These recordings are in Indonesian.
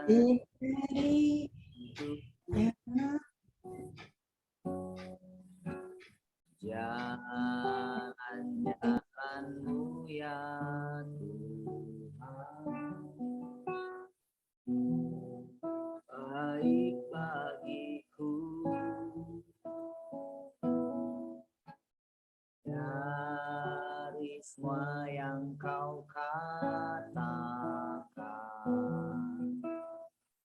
Diberi jalan-jalanmu ya Tuhan, baik bagiku. Dari semua yang kau katakan,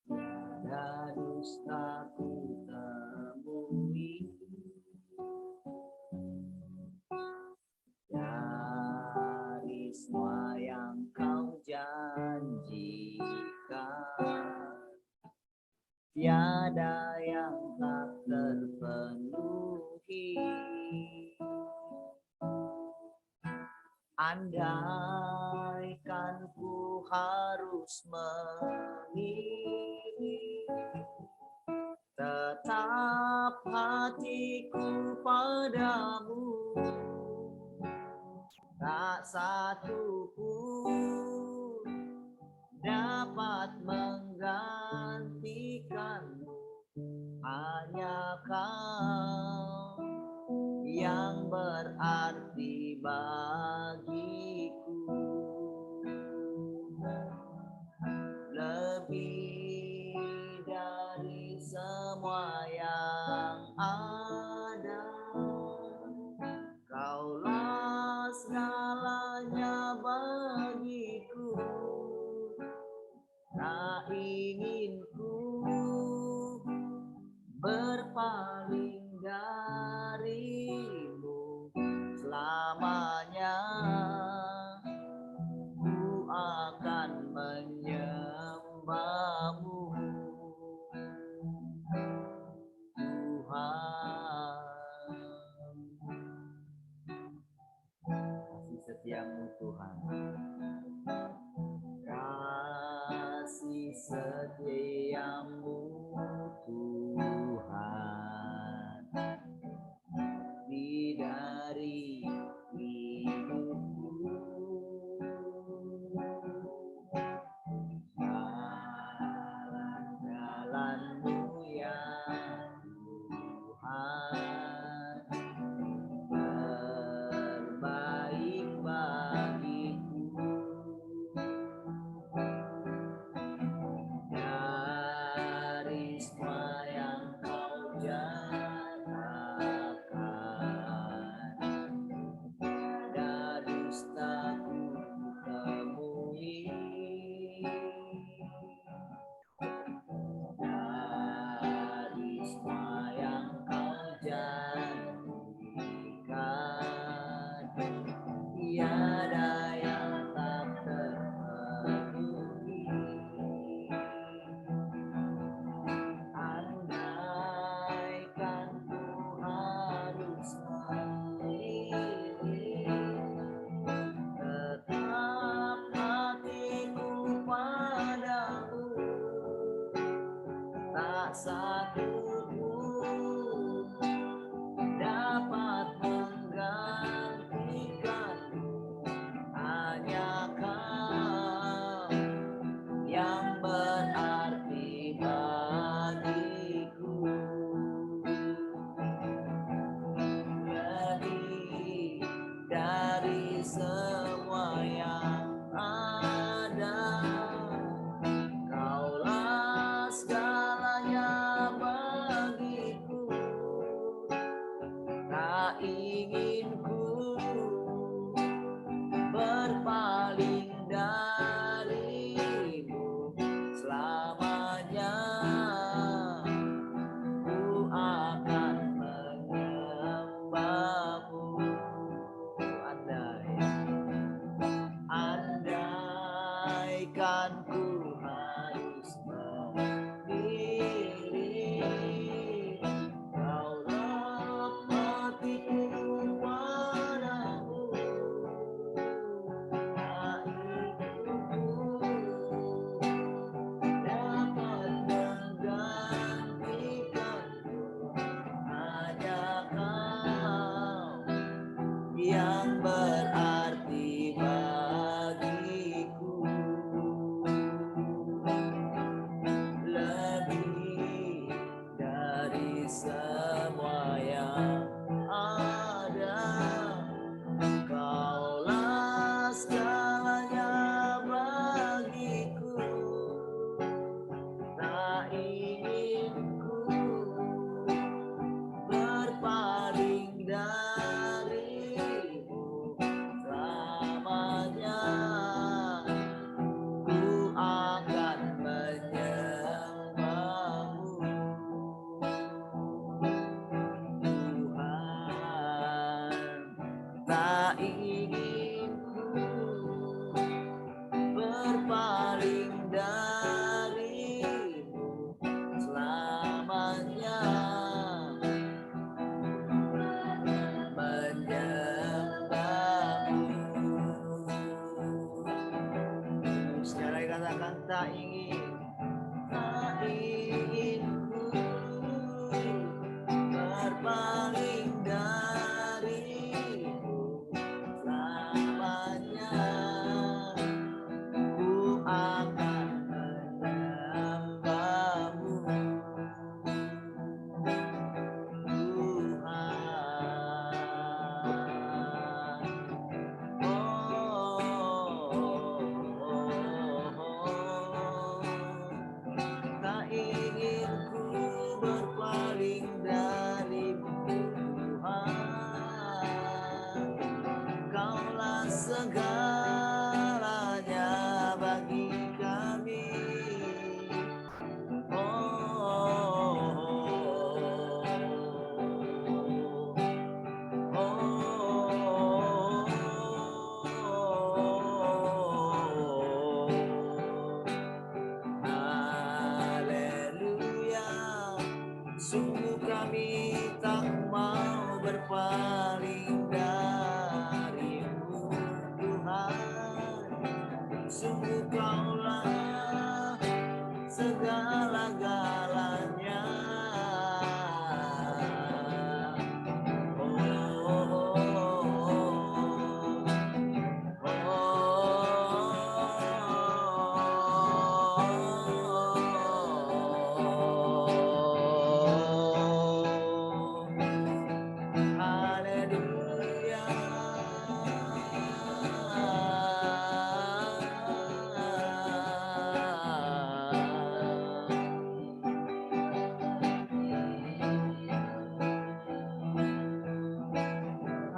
tiada dusta ku temui. Dari semua yang kau janjikan, tiada yang tak terpenuhi. Andaikan ku harus memilih, tetap hatiku padamu, tak satu pun dapat menggantikanmu. Hanya kau yang berarti bagiku, lebih dari semua yang ada. Kaulah segalanya bagiku, tak ingin ku berpaling darimu selamanya. Ku akan menyembahmu, Tuhan. Kasih setiamu Tuhan, kasih setiamu Tuhan, di dari hidupku. Jalan-jalanmu ya Tuhan, terbaik bagiku. Dari semua yang kau janjikan, tiada dusta ku temui. Dari semua yang kau janjikan, tiada yang tak terpenuhi. Andaikan ku harus memilih, tetap hatiku padamu, tak satu pun dapat menggantikanmu. Hanya kau yang berarti bagiku, lebih dari semua yang ada. Kaulah segalanya bagiku, tak ingin ku berpaling darimu selamanya. Ku akan menyembahmu. Andaikan ku harus memilih, kaulah hatiku padamu, tak ingin ku dapat menggantikanmu. Hanya kau yang berarti bagiku. Katakan tak ingin ku berpaling darimu selamanya. Ku akan menyembahmu Tuhan. Tak ingin ku berpaling darimu Tuhan. Kaulah segalanya bagi kami. Haleluya, sungguh kami tak mau berpaling darimu Tuhan. Sungguh kaulah segala-galanya.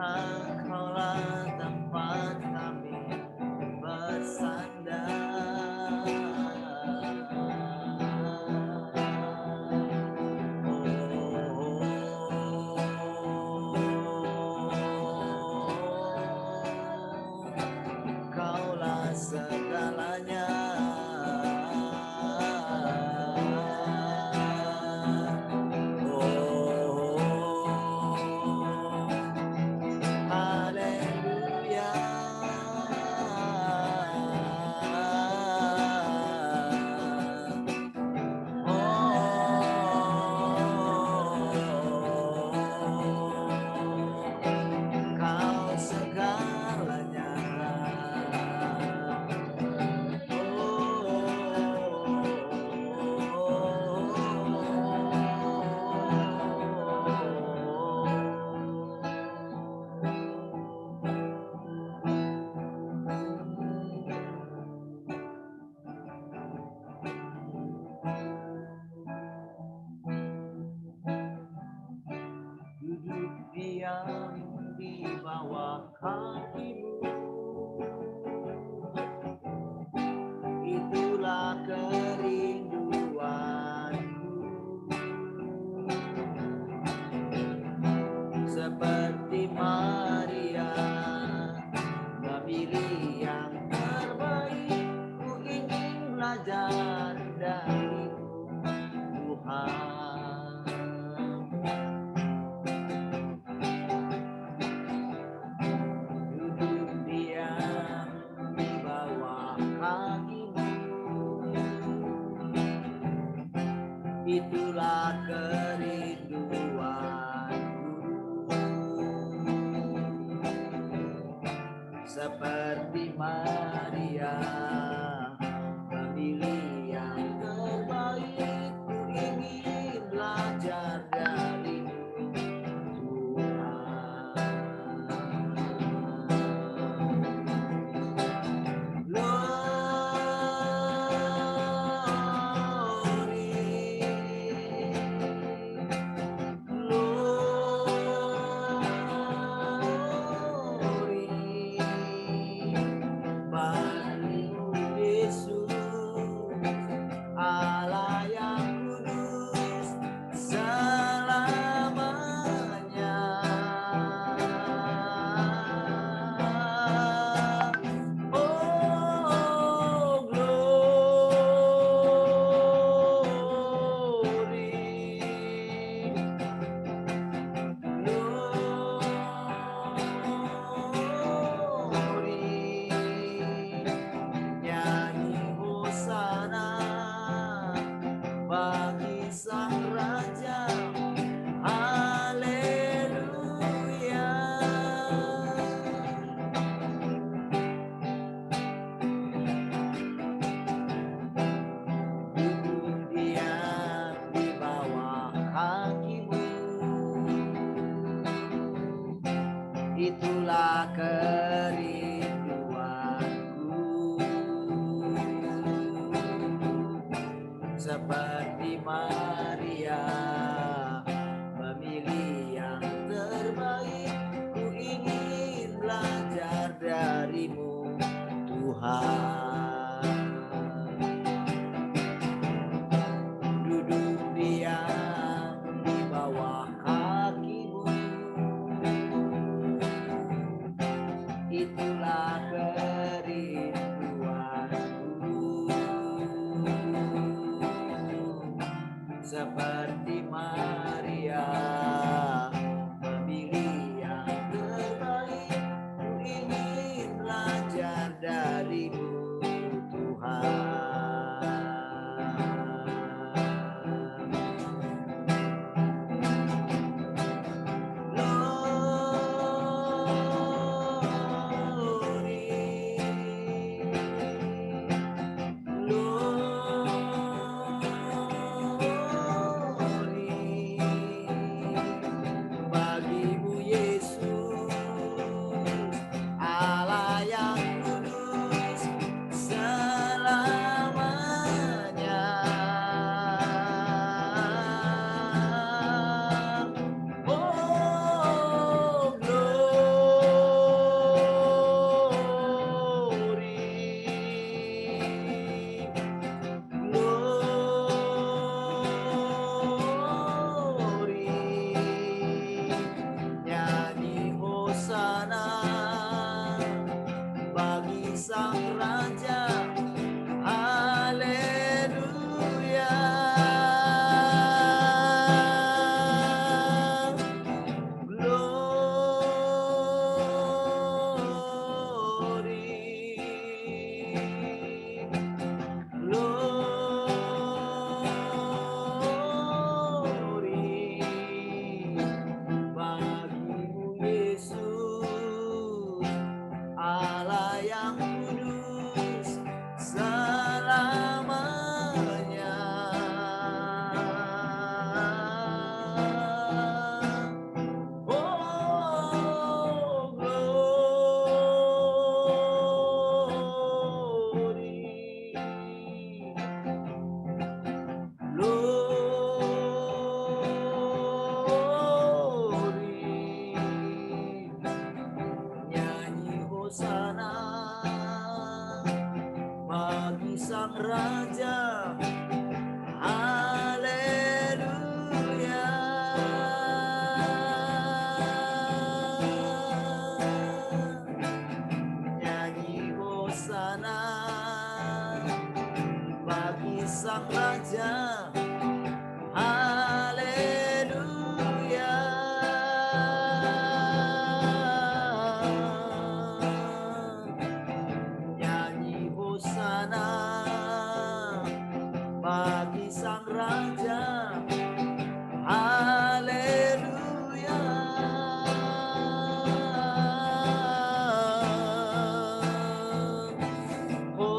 Engkaulah tempat kami bersandar. Kaulah segalanya. Haleluya. Kau segalanya. Duduk diam di bawah kakimu, itulah kerinduanku. Seperti Maria memilih yang terbaik, ku ingin belajar darimu Tuhan. Duduk diam di bawah kakimu, itulah kerinduanku. Seperti Maria memilih yang terbaik, ku ingin belajar darimu Tuhan. Glory, Yesus, Itulah kerinduanku, seperti Maria memilih yang terbaik. Ku ingin belajar darimu, Tuhan. Duduk diam di bawah kaki-Mu, itulah kerinduanku, seperti Maria memilih yang terbaik. Ku ingin belajar darimu, Tuhan. Bagimu Yesus, Allah yang kudus selamanya. Oh, glory, nyanyi hosana bagi sang raja, haleluya. Glory, bagimu Yesus, Allah yang kudus selamanya. Oh, glory, nyanyi hosana bagi sang raja, haleluya. Nyanyi hosana bagi sang raja, haleluya. Nyanyi hosana bagi sang raja, haleluya. Oh,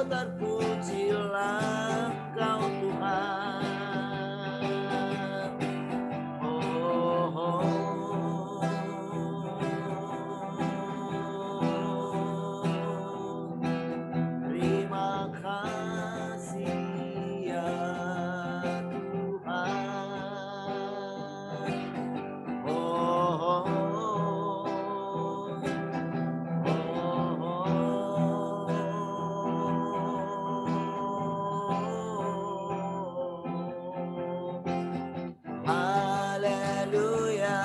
terpujilah Engkau Tuhan. Terima kasih ya Tuhan. Haleluya.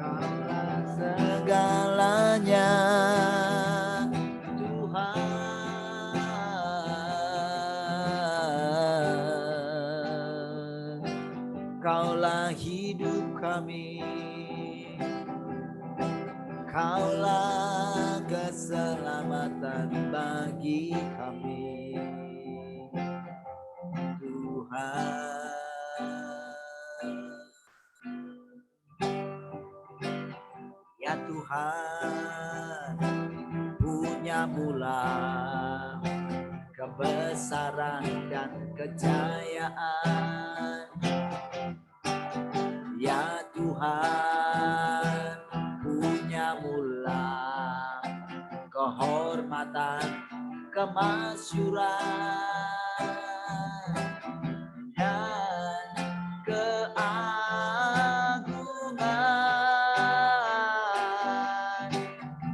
Kaulah segalanya, Tuhan. Kaulah hidup kami, Kaulah keselamatan bagi kami, Tuhan. Ya Tuhan, punya mula kebesaran dan kejayaan. Ya Tuhan, punya mula kehormatan, kemasyuran, dan keagungan.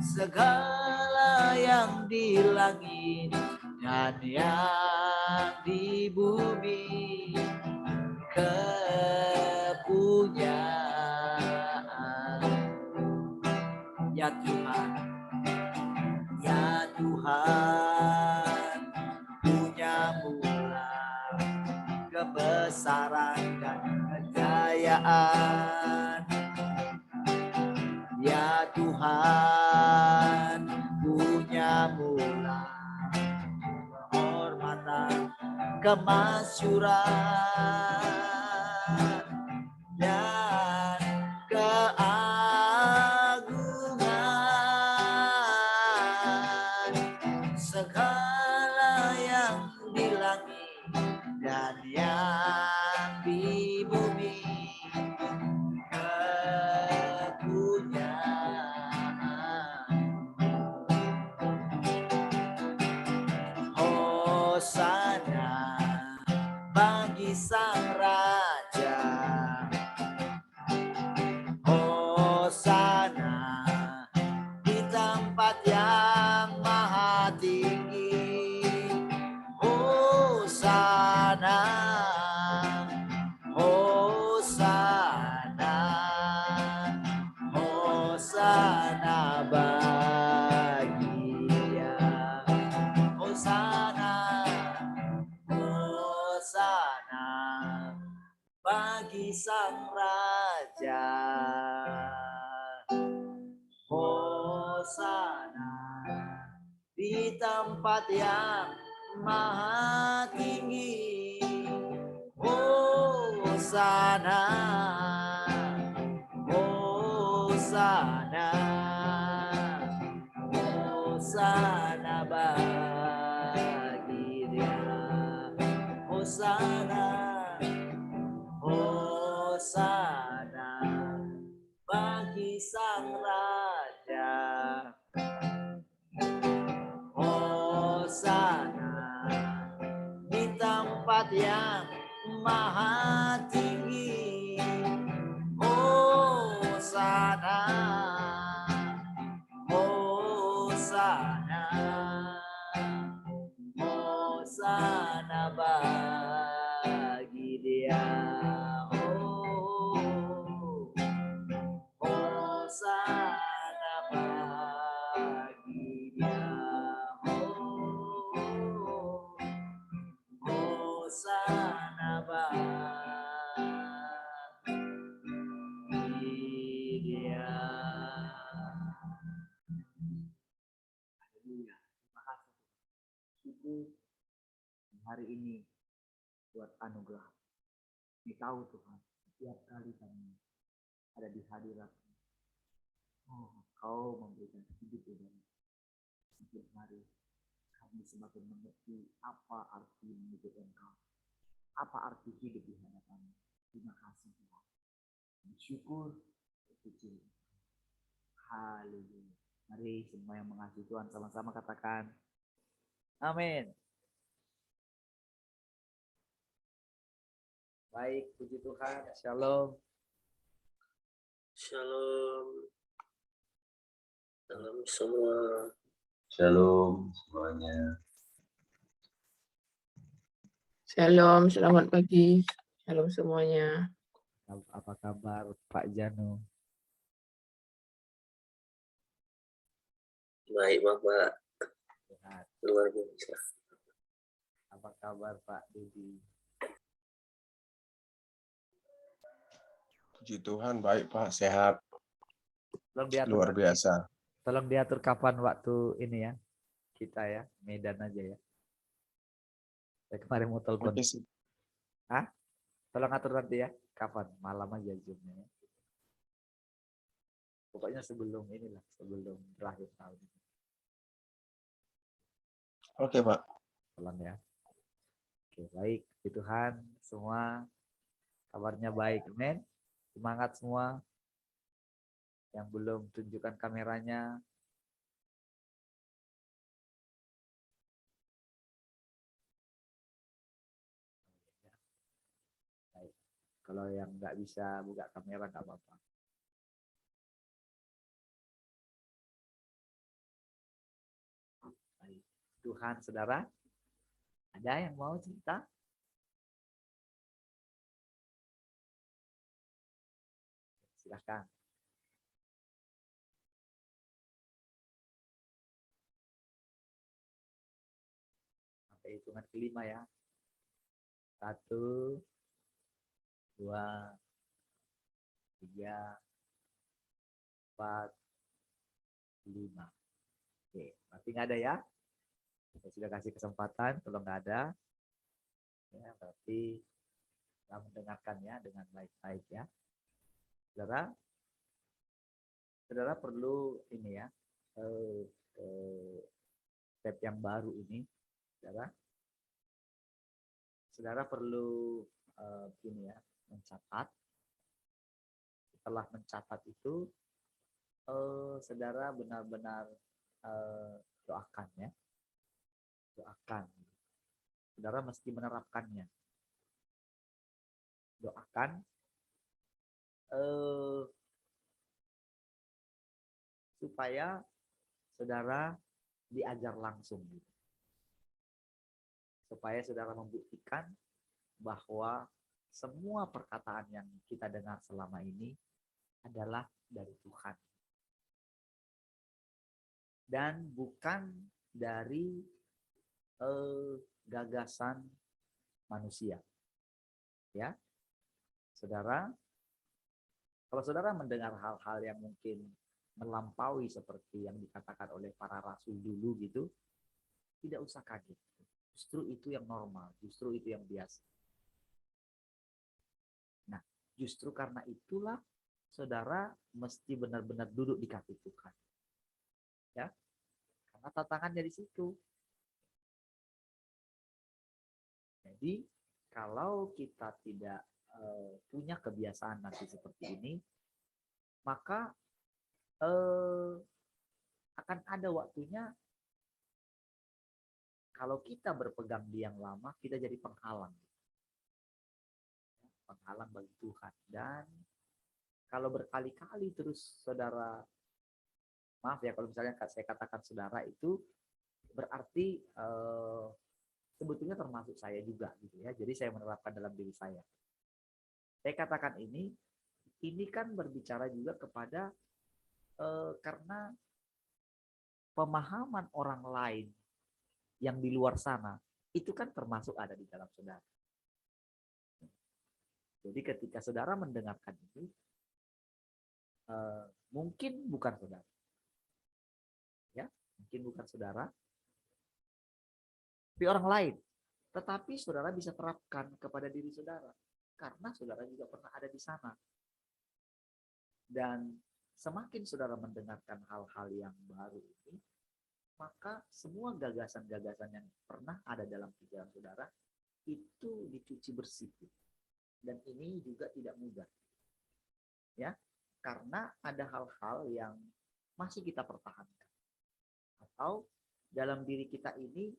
Segala yang di langit dan yang di bumi kepunyaan. Ya Tuhan, ya Tuhan, punya mula kebesaran dan kejayaan. Ya Tuhan, punya mula kehormatan, kemasyuran, dan keagungan. Segala yang di langit dan yang di bumi kepunyaan. Hosana bagi Sang Raja, hosana di tempat yang maha tinggi, hosana, hosana, hosana bagi Dia, hosana, hosana bagi Sang Raja, hosana di tempat yang maha tinggi, hosana, hosana, hosana bagi Dia, hosana, hosana bagi Sang Raja, hosana di tempat yang maha tinggi, hosana, hosana, hosana bagi Dia, hosana bagi Dia, hosana bagi Dia. Haleluya. Terima kasih Tuhan. Hari ini buat anugerah. Kami tahu Tuhan, setiap kali kami ada di hadirat, Kau memberikan hidup dan setiap hari kami semakin mengerti apa arti hidup Engkau, apa arti hidup di hadapan. Terima kasih Tuhan. Bersyukur, berpuji. Haleluya. Mari semua yang mengasihi Tuhan sama-sama katakan amin. Baik, puji Tuhan. Shalom. Shalom. Salam semua. Shalom semuanya. Shalom, selamat pagi. Shalom semuanya. Apa kabar Pak Janu? Baik Bapak. Sehat. Luar biasa. Apa kabar Pak Didi? Puji Tuhan, baik Pak, sehat. Tolong diatur, Luar biasa. Tolong diatur kapan waktu ini ya. Kita ya, Medan aja ya. Saya kemarin mau telepon. Oke, sih. Hah? Tolong atur nanti ya. Kapan? Malam aja Zoom-nya. Pokoknya sebelum inilah, sebelum berakhir tahun. Oke Pak. Tolong ya. Oke, baik. Puji Tuhan, semua kabarnya baik. Amin. Semangat semua. Yang belum tunjukkan kameranya. Baik. Kalau yang nggak bisa buka kamera nggak apa-apa. Baik. Tuhan, saudara, ada yang mau cerita? Silakan. Sampai hitungan kelima ya. 1, 2, 3, 4, 5. Oke, berarti nggak ada ya? Saya sudah kasih kesempatan, kalau nggak ada, ya berarti kita mendengarkannya dengan baik-baik ya. Saudara, saudara perlu ini ya, step yang baru ini, saudara. Saudara perlu ini ya, mencatat. Setelah mencatat itu, saudara benar-benar doakan ya, doakan. Saudara mesti menerapkannya. Doakan supaya saudara diajar langsung gitu. Supaya saudara membuktikan bahwa semua perkataan yang kita dengar selama ini adalah dari Tuhan. Dan bukan dari gagasan manusia. Ya. Saudara, kalau saudara mendengar hal-hal yang mungkin melampaui seperti yang dikatakan oleh para rasul dulu gitu, tidak usah kaget. Justru itu yang normal, justru itu yang biasa. Nah, justru karena itulah saudara mesti benar-benar duduk di kaki Tuhan. Ya. Karena tantangannya di situ. Jadi, kalau kita tidak punya kebiasaan nanti seperti ini, maka akan ada waktunya kalau kita berpegang di yang lama, kita jadi penghalang. Penghalang bagi Tuhan. Dan kalau berkali-kali terus saudara, maaf ya kalau misalnya saya katakan saudara itu, berarti sebetulnya termasuk saya juga gitu ya. Jadi saya menerapkan dalam diri saya. Saya katakan ini kan berbicara juga kepada karena pemahaman orang lain yang di luar sana itu kan termasuk ada di dalam saudara. Jadi ketika saudara mendengarkan ini, mungkin bukan saudara, ya, mungkin bukan saudara, tapi orang lain. Tetapi saudara bisa terapkan kepada diri saudara, karena saudara juga pernah ada di sana. Dan semakin saudara mendengarkan hal-hal yang baru ini, maka semua gagasan-gagasan yang pernah ada dalam pikiran saudara itu dicuci bersih. Dan ini juga tidak mudah. Ya, karena ada hal-hal yang masih kita pertahankan. Atau dalam diri kita ini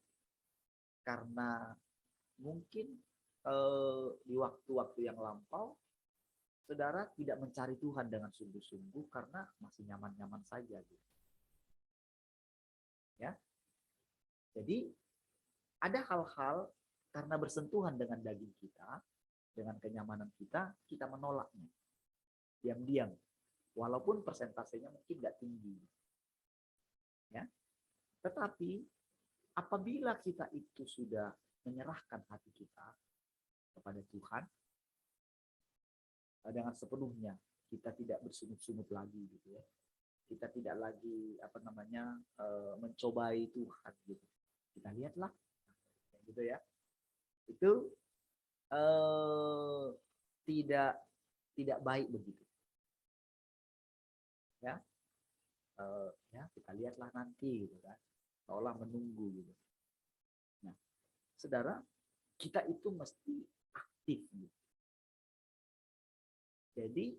karena mungkin di waktu-waktu yang lampau saudara tidak mencari Tuhan dengan sungguh-sungguh karena masih nyaman-nyaman saja gitu. Ya. Jadi ada hal-hal karena bersentuhan dengan daging kita, dengan kenyamanan kita, kita menolaknya. Diam-diam. Walaupun persentasenya mungkin nggak tinggi. Ya. Tetapi apabila kita itu sudah menyerahkan hati kita kepada Tuhan, dengan sepenuhnya, kita tidak bersungut-sungut lagi gitu ya. Kita tidak lagi mencobai Tuhan gitu. Kita lihatlah gitu ya. Itu tidak baik begitu. Ya. Ya, kita lihatlah nanti gitu kan. Seolah menunggu gitu. Nah, saudara, kita itu mesti aktif. Jadi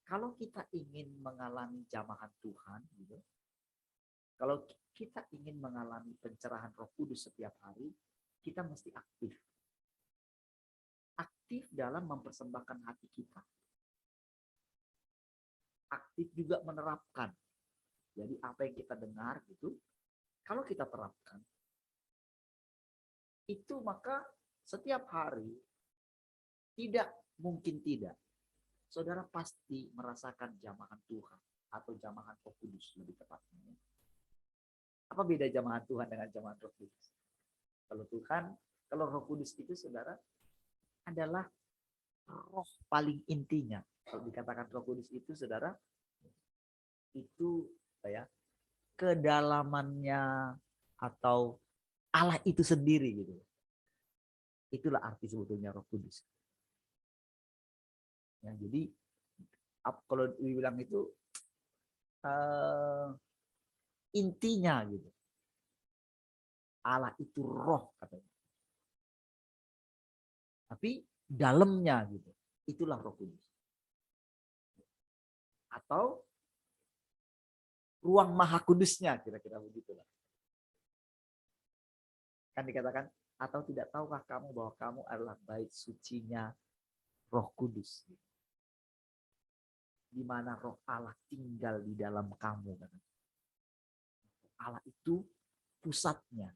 kalau kita ingin mengalami jamahan Tuhan, gitu, kalau kita ingin mengalami pencerahan Roh Kudus setiap hari, kita mesti aktif. Aktif dalam mempersembahkan hati kita. Aktif juga menerapkan. Jadi apa yang kita dengar gitu, kalau kita terapkan, itu maka setiap hari tidak mungkin tidak. Saudara pasti merasakan jamahan Tuhan atau jamahan Roh Kudus lebih tepatnya. Apa beda jamahan Tuhan dengan jamahan Roh Kudus? Kalau Roh Kudus itu saudara adalah roh paling intinya. Kalau dikatakan Roh Kudus itu saudara, itu kedalamannya atau Allah itu sendiri gitu. Itulah arti sebetulnya Roh Kudus. Ya, jadi kalau dibilang itu intinya gitu. Allah itu roh katanya. Tapi dalamnya gitu. Itulah Roh Kudus. Atau ruang maha kudusnya kira-kira begitulah. Kan dikatakan, atau tidak tahukah kamu bahwa kamu adalah bait sucinya Roh Kudus. Di mana roh Allah tinggal di dalam kamu. Allah itu pusatnya.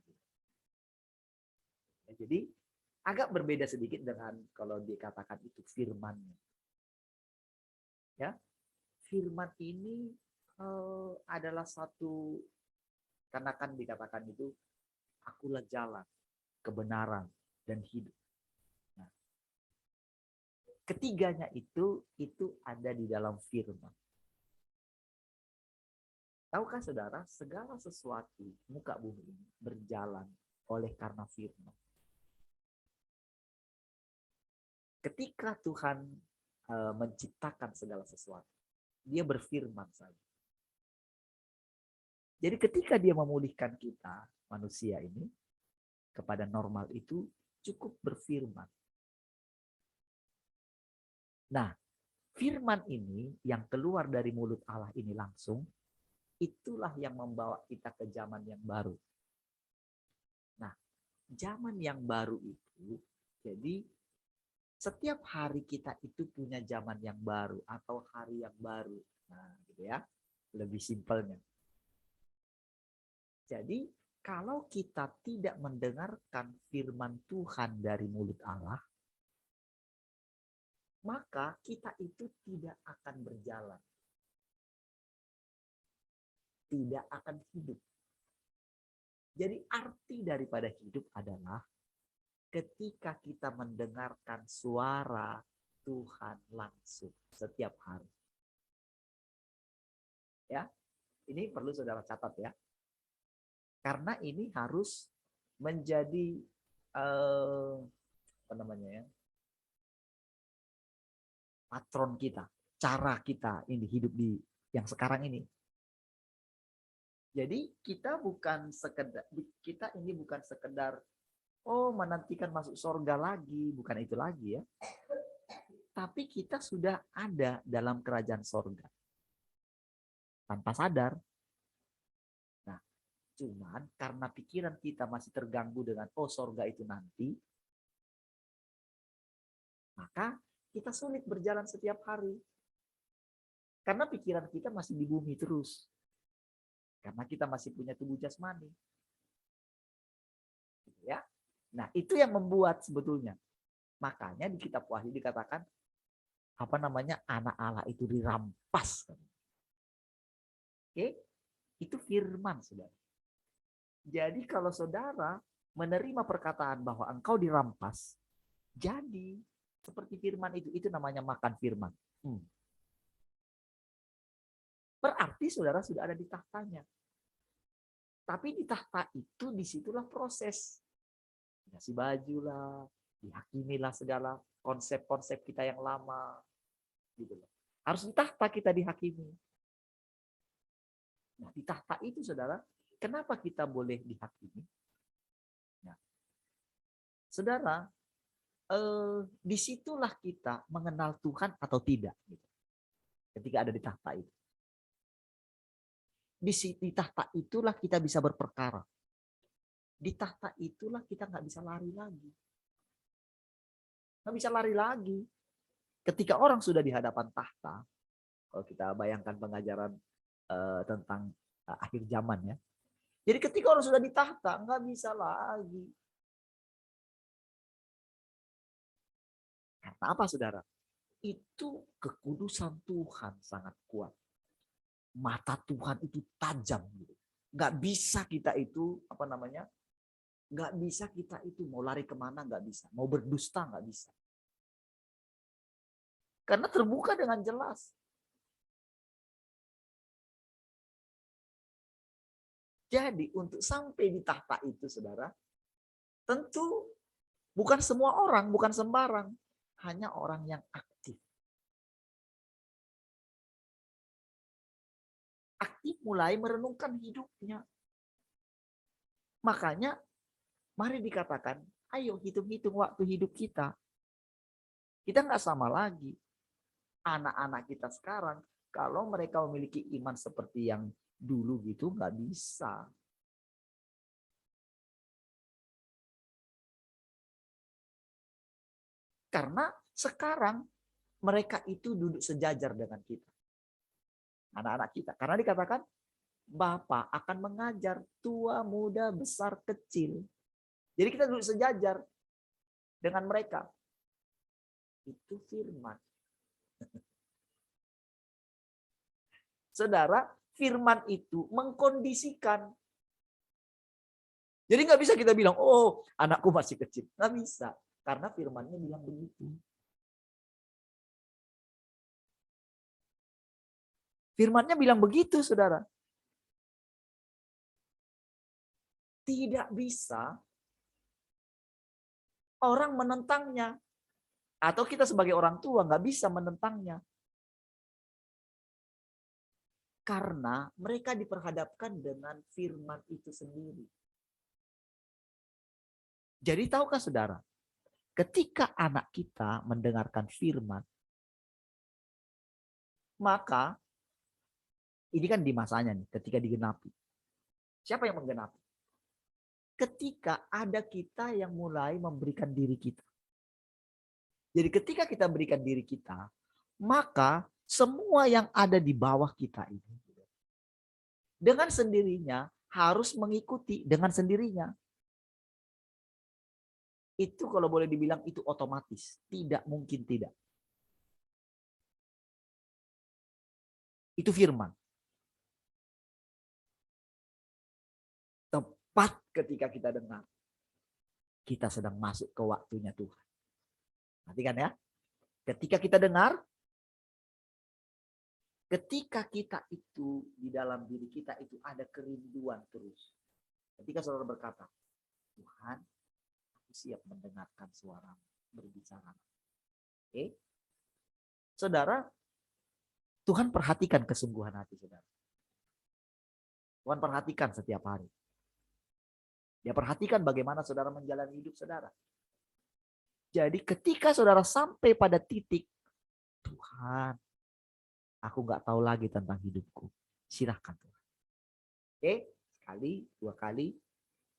Ya, jadi agak berbeda sedikit dengan kalau dikatakan itu firman-Nya. Ya, firman ini adalah satu, karena kan dikatakan itu, akulah jalan, kebenaran, dan hidup. Ketiganya itu ada di dalam firman. Tahukah saudara, segala sesuatu muka bumi ini berjalan oleh karena firman. Ketika Tuhan menciptakan segala sesuatu, dia berfirman saja. Jadi ketika dia memulihkan kita, manusia ini, kepada normal itu cukup berfirman. Nah, firman ini yang keluar dari mulut Allah ini langsung, itulah yang membawa kita ke zaman yang baru. Nah, zaman yang baru itu, jadi setiap hari kita itu punya zaman yang baru atau hari yang baru. Nah, gitu ya, lebih simpelnya. Jadi, kalau kita tidak mendengarkan firman Tuhan dari mulut Allah, maka kita itu tidak akan berjalan. Tidak akan hidup. Jadi arti daripada hidup adalah ketika kita mendengarkan suara Tuhan langsung setiap hari. Ya, ini perlu saudara catat ya. Karena ini harus menjadi patron kita, cara kita ini hidup di yang sekarang ini. Jadi kita ini bukan sekedar menantikan masuk surga lagi, bukan itu lagi ya. Tapi kita sudah ada dalam kerajaan surga. Tanpa sadar. Nah, cuman karena pikiran kita masih terganggu dengan surga itu nanti, maka kita sulit berjalan setiap hari. Karena pikiran kita masih di bumi terus. Karena kita masih punya tubuh jasmani. Ya. Nah, itu yang membuat sebetulnya. Makanya di kitab Wahyu dikatakan anak Allah itu dirampas. Oke? Itu firman, Saudara. Jadi kalau saudara menerima perkataan bahwa engkau dirampas, jadi seperti firman itu namanya makan firman. Berarti saudara sudah ada di tahtanya. Tapi di tahta itu disitulah proses. Dikasih baju lah, dihakimilah segala konsep-konsep kita yang lama. Gitu loh. Harus di tahta kita dihakimi. Nah, di tahta itu saudara, kenapa kita boleh dihakimi? Nah, Saudara, disitulah kita mengenal Tuhan atau tidak. Ketika ada di tahta itu. Di tahta itulah kita bisa berperkara. Di tahta itulah kita nggak bisa lari lagi. Nggak bisa lari lagi. Ketika orang sudah di hadapan tahta, kalau kita bayangkan pengajaran tentang akhir zaman ya. Jadi ketika orang sudah di tahta, nggak bisa lagi. Karena apa saudara? Itu kekudusan Tuhan sangat kuat. Mata Tuhan itu tajam. Nggak bisa kita itu, nggak bisa kita itu mau lari kemana, nggak bisa. Mau berdusta, nggak bisa. Karena terbuka dengan jelas. Jadi untuk sampai di tahta itu saudara, tentu bukan semua orang, bukan sembarang. Hanya orang yang aktif. Aktif mulai merenungkan hidupnya. Makanya mari dikatakan, ayo hitung-hitung waktu hidup kita. Kita nggak sama lagi. Anak-anak kita sekarang, kalau mereka memiliki iman seperti yang dulu gitu, nggak bisa. Karena sekarang mereka itu duduk sejajar dengan kita. Anak-anak kita. Karena dikatakan, Bapa akan mengajar tua, muda, besar, kecil. Jadi kita duduk sejajar dengan mereka. Itu firman. Saudara, firman itu mengkondisikan. Jadi nggak bisa kita bilang, oh anakku masih kecil. Nggak bisa. Karena firmannya bilang begitu. Firmannya bilang begitu, saudara. Tidak bisa orang menentangnya. Atau kita sebagai orang tua nggak bisa menentangnya. Karena mereka diperhadapkan dengan firman itu sendiri. Jadi tahukah saudara, ketika anak kita mendengarkan firman, maka ini kan di masanya nih, ketika digenapi. Siapa yang menggenapi? Ketika ada kita yang mulai memberikan diri kita. Jadi ketika kita berikan diri kita, maka semua yang ada di bawah kita ini dengan sendirinya harus mengikuti dengan sendirinya. Itu kalau boleh dibilang itu otomatis. Tidak mungkin tidak. Itu firman. Tepat ketika kita dengar, kita sedang masuk ke waktunya Tuhan. Perhatikan ya. Ketika kita dengar, ketika kita itu di dalam diri kita itu ada kerinduan terus. Ketika saudara berkata, Tuhan, aku siap mendengarkan suara berbicara. Oke? Saudara, Tuhan perhatikan kesungguhan hati saudara. Tuhan perhatikan setiap hari. Dia perhatikan bagaimana saudara menjalani hidup saudara. Jadi ketika saudara sampai pada titik, Tuhan, aku nggak tahu lagi tentang hidupku. Silahkan Tuhan. Oke, sekali, dua kali,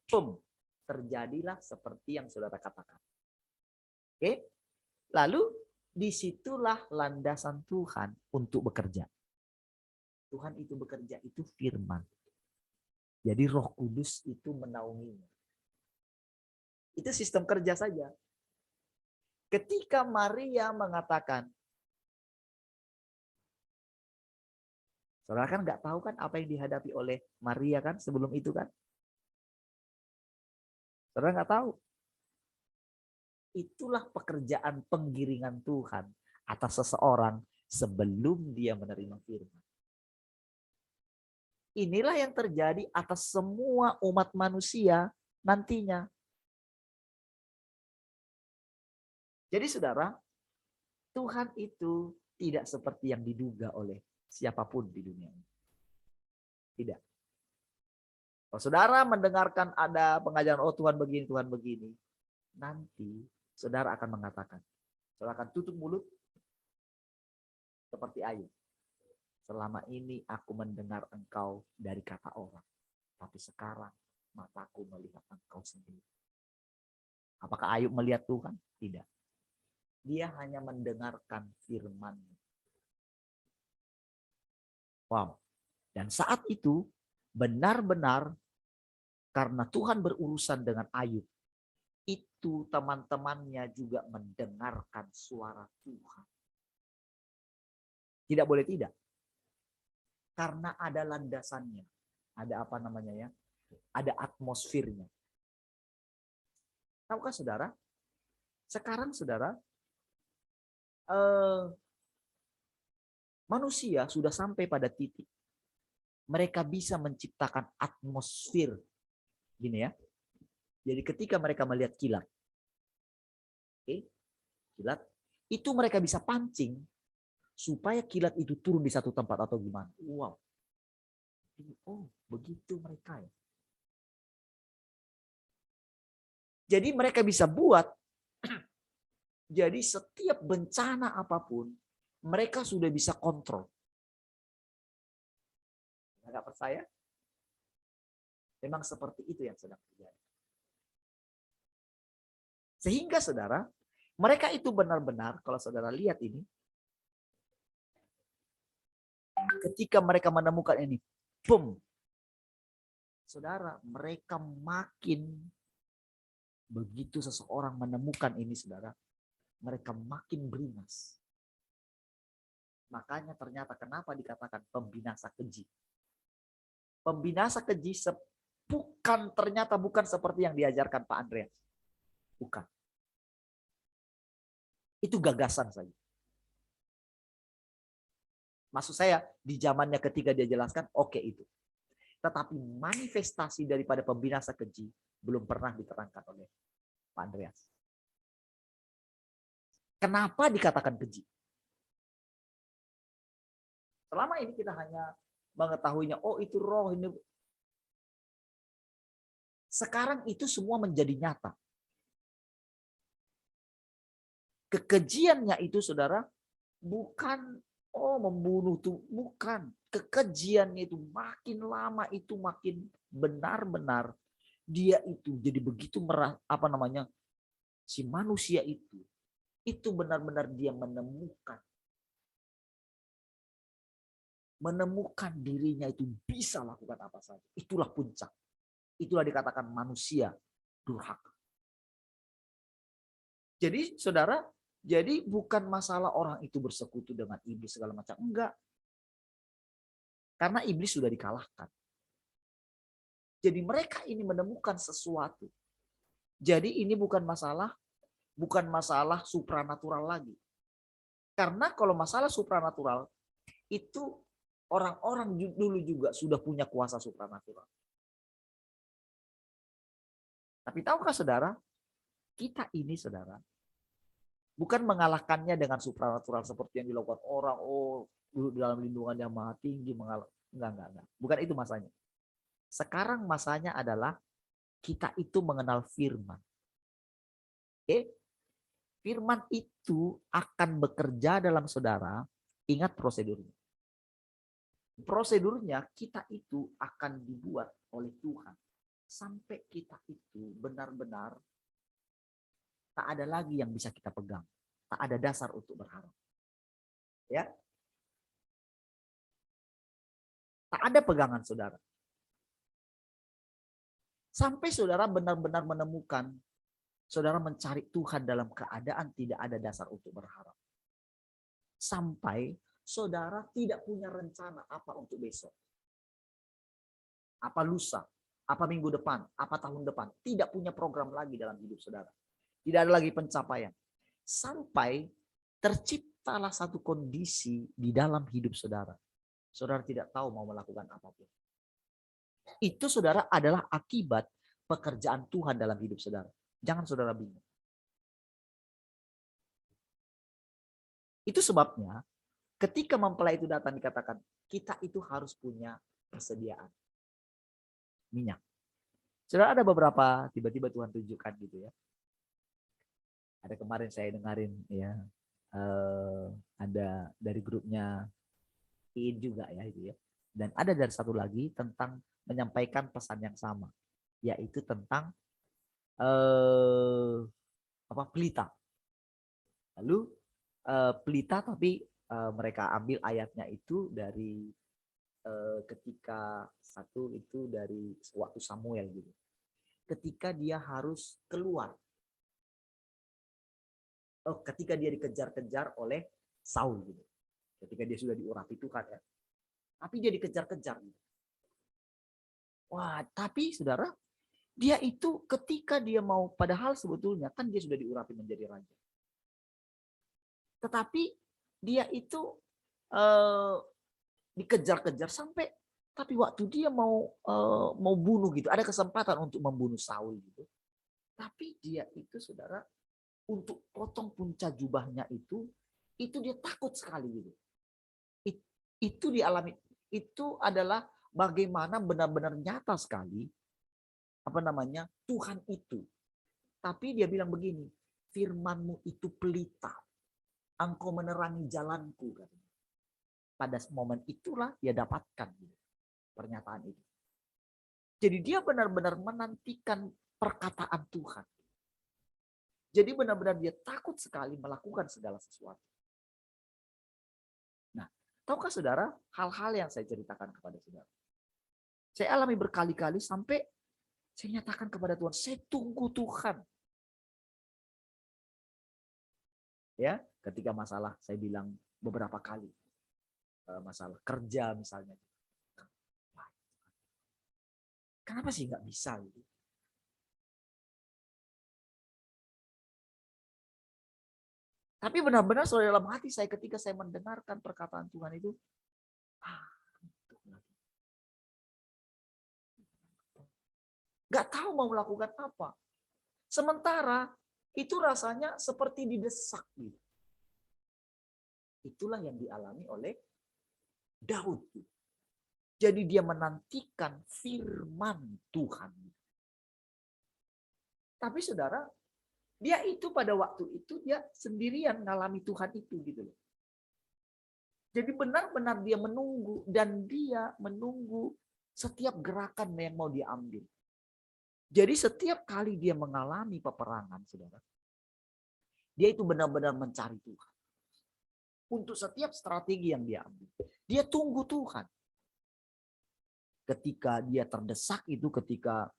boom, terjadilah seperti yang saudara katakan. Oke, lalu disitulah landasan Tuhan untuk bekerja. Tuhan itu bekerja, itu firman. Jadi Roh Kudus itu menaunginya. Itu sistem kerja saja. Ketika Maria mengatakan, saudara kan nggak tahu kan apa yang dihadapi oleh Maria kan sebelum itu kan? Saudara nggak tahu. Itulah pekerjaan penggiringan Tuhan atas seseorang sebelum dia menerima firman. Inilah yang terjadi atas semua umat manusia nantinya. Jadi saudara, Tuhan itu tidak seperti yang diduga oleh siapapun di dunia ini. Tidak. Kalau saudara mendengarkan ada pengajaran, oh Tuhan begini, nanti saudara akan mengatakan, saudara akan tutup mulut seperti Ayub. Selama ini aku mendengar engkau dari kata orang, tapi sekarang mataku melihat engkau sendiri. Apakah Ayub melihat Tuhan? Tidak. Dia hanya mendengarkan firman. Wow. Dan saat itu benar-benar karena Tuhan berurusan dengan Ayub, itu teman-temannya juga mendengarkan suara Tuhan. Tidak boleh tidak. Karena ada landasannya. Ada apa namanya ya? Ada atmosfernya. Tahukah saudara? Sekarang saudara, manusia sudah sampai pada titik mereka bisa menciptakan atmosfer. Gini ya. Jadi ketika mereka melihat kilat, kilat, itu mereka bisa pancing supaya kilat itu turun di satu tempat atau gimana. Wow. Oh, begitu mereka ya. Jadi mereka bisa buat, jadi setiap bencana apapun, mereka sudah bisa kontrol. Nggak percaya? Memang seperti itu yang sedang terjadi. Sehingga saudara, mereka itu benar-benar, kalau saudara lihat ini, ketika mereka menemukan ini, boom. Saudara, mereka makin, begitu seseorang menemukan ini saudara, mereka makin beringas. Makanya ternyata kenapa dikatakan pembinasa keji. Pembinasa keji ternyata bukan seperti yang diajarkan Pak Andreas. Bukan. Itu gagasan saja. Maksud saya di zamannya ketika dia jelaskan, oke itu. Tetapi manifestasi daripada pembinasa keji belum pernah diterangkan oleh Pak Andreas. Kenapa dikatakan keji? Selama ini kita hanya mengetahuinya, oh itu roh ini. Sekarang itu semua menjadi nyata. Kekejiannya itu saudara, bukan membunuh tuh, bukan. Kekejiannya itu makin lama itu makin benar-benar dia itu jadi begitu si manusia itu benar-benar dia menemukan dirinya itu bisa lakukan apa saja. Itulah puncak. Itulah dikatakan manusia durhaka. Jadi saudara, jadi bukan masalah orang itu bersekutu dengan iblis segala macam. Enggak. Karena iblis sudah dikalahkan. Jadi mereka ini menemukan sesuatu. Jadi ini bukan masalah supranatural lagi. Karena kalau masalah supranatural, itu orang-orang dulu juga sudah punya kuasa supranatural. Tapi tahukah saudara, kita ini saudara, bukan mengalahkannya dengan supranatural seperti yang dilakukan orang, dalam lindungan yang maha tinggi, enggak. Bukan itu masanya. Sekarang masanya adalah kita itu mengenal firman. Firman itu akan bekerja dalam saudara, ingat prosedurnya. Prosedurnya kita itu akan dibuat oleh Tuhan. Sampai kita itu benar-benar tak ada lagi yang bisa kita pegang. Tak ada dasar untuk berharap. Ya. Tak ada pegangan saudara. Sampai saudara benar-benar menemukan, saudara mencari Tuhan dalam keadaan tidak ada dasar untuk berharap. Sampai saudara tidak punya rencana apa untuk besok. Apa lusa, apa minggu depan, apa tahun depan. Tidak punya program lagi dalam hidup saudara. Tidak ada lagi pencapaian. Sampai terciptalah satu kondisi di dalam hidup saudara. Saudara tidak tahu mau melakukan apapun. Itu saudara adalah akibat pekerjaan Tuhan dalam hidup saudara. Jangan saudara bingung. Itu sebabnya ketika mempelai itu datang dikatakan kita itu harus punya persediaan minyak. Saudara ada beberapa tiba-tiba Tuhan tunjukkan gitu ya. Ada kemarin saya dengarin ya, ada dari grupnya IIN juga ya itu ya. Dan ada dari satu lagi tentang menyampaikan pesan yang sama, yaitu tentang pelita. Lalu pelita tapi mereka ambil ayatnya itu dari ketika satu itu dari waktu Samuel gitu. Ketika dia harus keluar. Ketika dia dikejar-kejar oleh Saul gitu. Ketika dia sudah diurapi Tuhan ya. Tapi dia dikejar-kejar gitu. Wah, tapi saudara, dia itu ketika dia mau, padahal sebetulnya kan dia sudah diurapi menjadi raja. Tetapi dia itu dikejar-kejar sampai, tapi waktu dia mau bunuh gitu, ada kesempatan untuk membunuh Saul gitu. Tapi dia itu saudara, untuk potong punca jubahnya itu dia takut sekali gitu. Itu dialami, itu adalah bagaimana benar-benar nyata sekali Tuhan itu. Tapi dia bilang begini, firman-Mu itu pelita, Engkau menerangi jalanku. Pada momen itulah dia dapatkan pernyataan itu. Jadi dia benar-benar menantikan perkataan Tuhan. Jadi benar-benar dia takut sekali melakukan segala sesuatu. Nah, tahukah saudara hal-hal yang saya ceritakan kepada saudara? Saya alami berkali-kali sampai saya nyatakan kepada Tuhan, saya tunggu Tuhan. Ya, ketika masalah saya bilang beberapa kali. Masalah kerja misalnya. Kenapa sih nggak bisa gitu? Tapi benar-benar dalam hati saya ketika saya mendengarkan perkataan Tuhan itu, nggak tahu mau melakukan apa. Sementara itu rasanya seperti didesak gitu. Itulah yang dialami oleh Daud. Jadi dia menantikan firman Tuhan. Tapi saudara, dia itu pada waktu itu dia sendirian ngalami Tuhan itu gitu loh. Jadi benar-benar dia menunggu dan dia menunggu setiap gerakan yang mau diambil. Jadi setiap kali dia mengalami peperangan, saudara, dia itu benar-benar mencari Tuhan. Untuk setiap strategi yang dia ambil, dia tunggu Tuhan. Ketika dia terdesak itu, ketika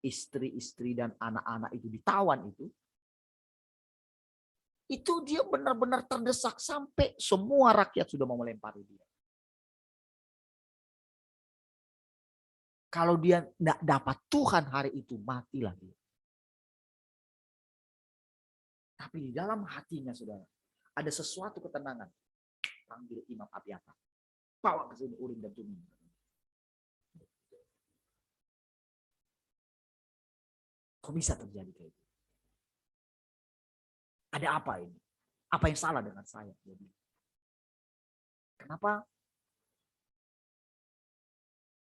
istri-istri dan anak-anak itu ditawan itu dia benar-benar terdesak sampai semua rakyat sudah mau melempari dia. Kalau dia tidak dapat Tuhan hari itu, matilah dia. Tapi di dalam hatinya, saudara, ada sesuatu ketenangan. Panggil Imam Abiatar. Bawa ke sini Urim dan Tumim. Kok bisa terjadi kayak gitu? Ada apa ini? Apa yang salah dengan saya? Kenapa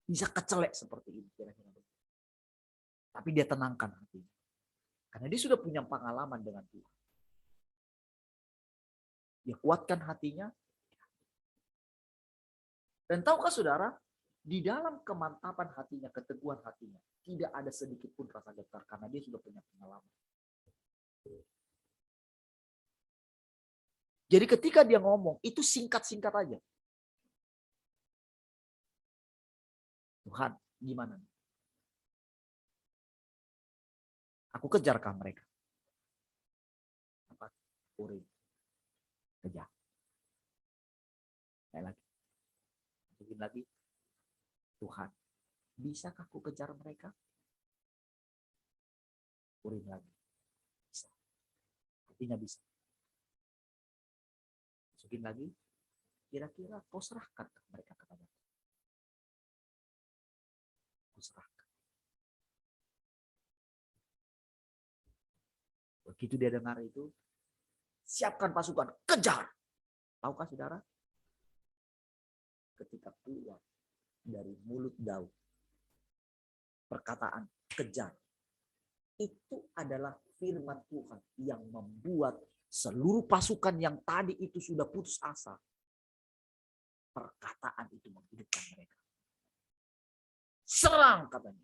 bisa kecelek seperti ini? Tapi dia tenangkan hatinya. Karena dia sudah punya pengalaman dengan Tuhan. Dia kuatkan hatinya. Dan tahukah saudara, di dalam kemantapan hatinya, keteguhan hatinya, tidak ada sedikit pun rasa getar karena dia sudah punya pengalaman. Jadi ketika dia ngomong, itu singkat-singkat aja. Tuhan, gimana? Aku kejarkah mereka? Apa? Urim. Kejar. Kayak lagi. Mungkin lagi. Tuhan, bisakah aku kejar mereka? Urim lagi. Bisa. Artinya bisa. Masukin lagi. Kira-kira kau serahkan mereka kepada aku. Kau serahkan. Begitu dia dengar itu, siapkan pasukan, kejar. Tahukah saudara? Ketika keluar dari mulut Daud, perkataan kejar, itu adalah firman Tuhan yang membuat seluruh pasukan yang tadi itu sudah putus asa. Perkataan itu menghidupkan mereka. Serang katanya.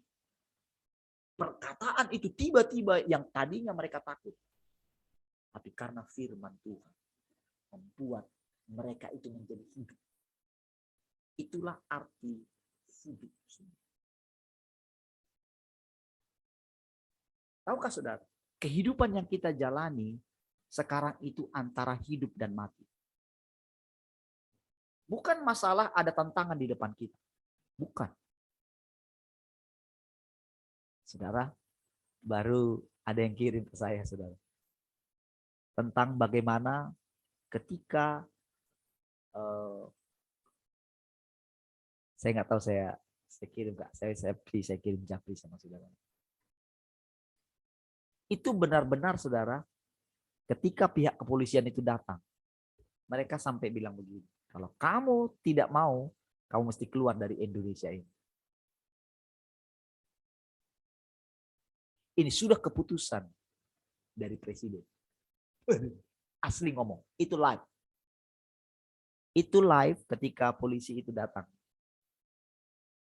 Perkataan itu tiba-tiba yang tadinya mereka takut. Tapi karena firman Tuhan membuat mereka itu menjadi hidup. Itulah arti hidup. Tahukah saudara, kehidupan yang kita jalani sekarang itu antara hidup dan mati. Bukan masalah ada tantangan di depan kita. Bukan. Saudara, baru ada yang kirim ke saya, saudara. Tentang bagaimana ketika saya nggak tahu saya kirim Kak, saya kirim japri sama saudara. Itu benar-benar saudara, ketika pihak kepolisian itu datang, mereka sampai bilang begini, kalau kamu tidak mau, kamu mesti keluar dari Indonesia ini. Ini sudah keputusan dari presiden. Asli ngomong, itu live. Itu live ketika polisi itu datang.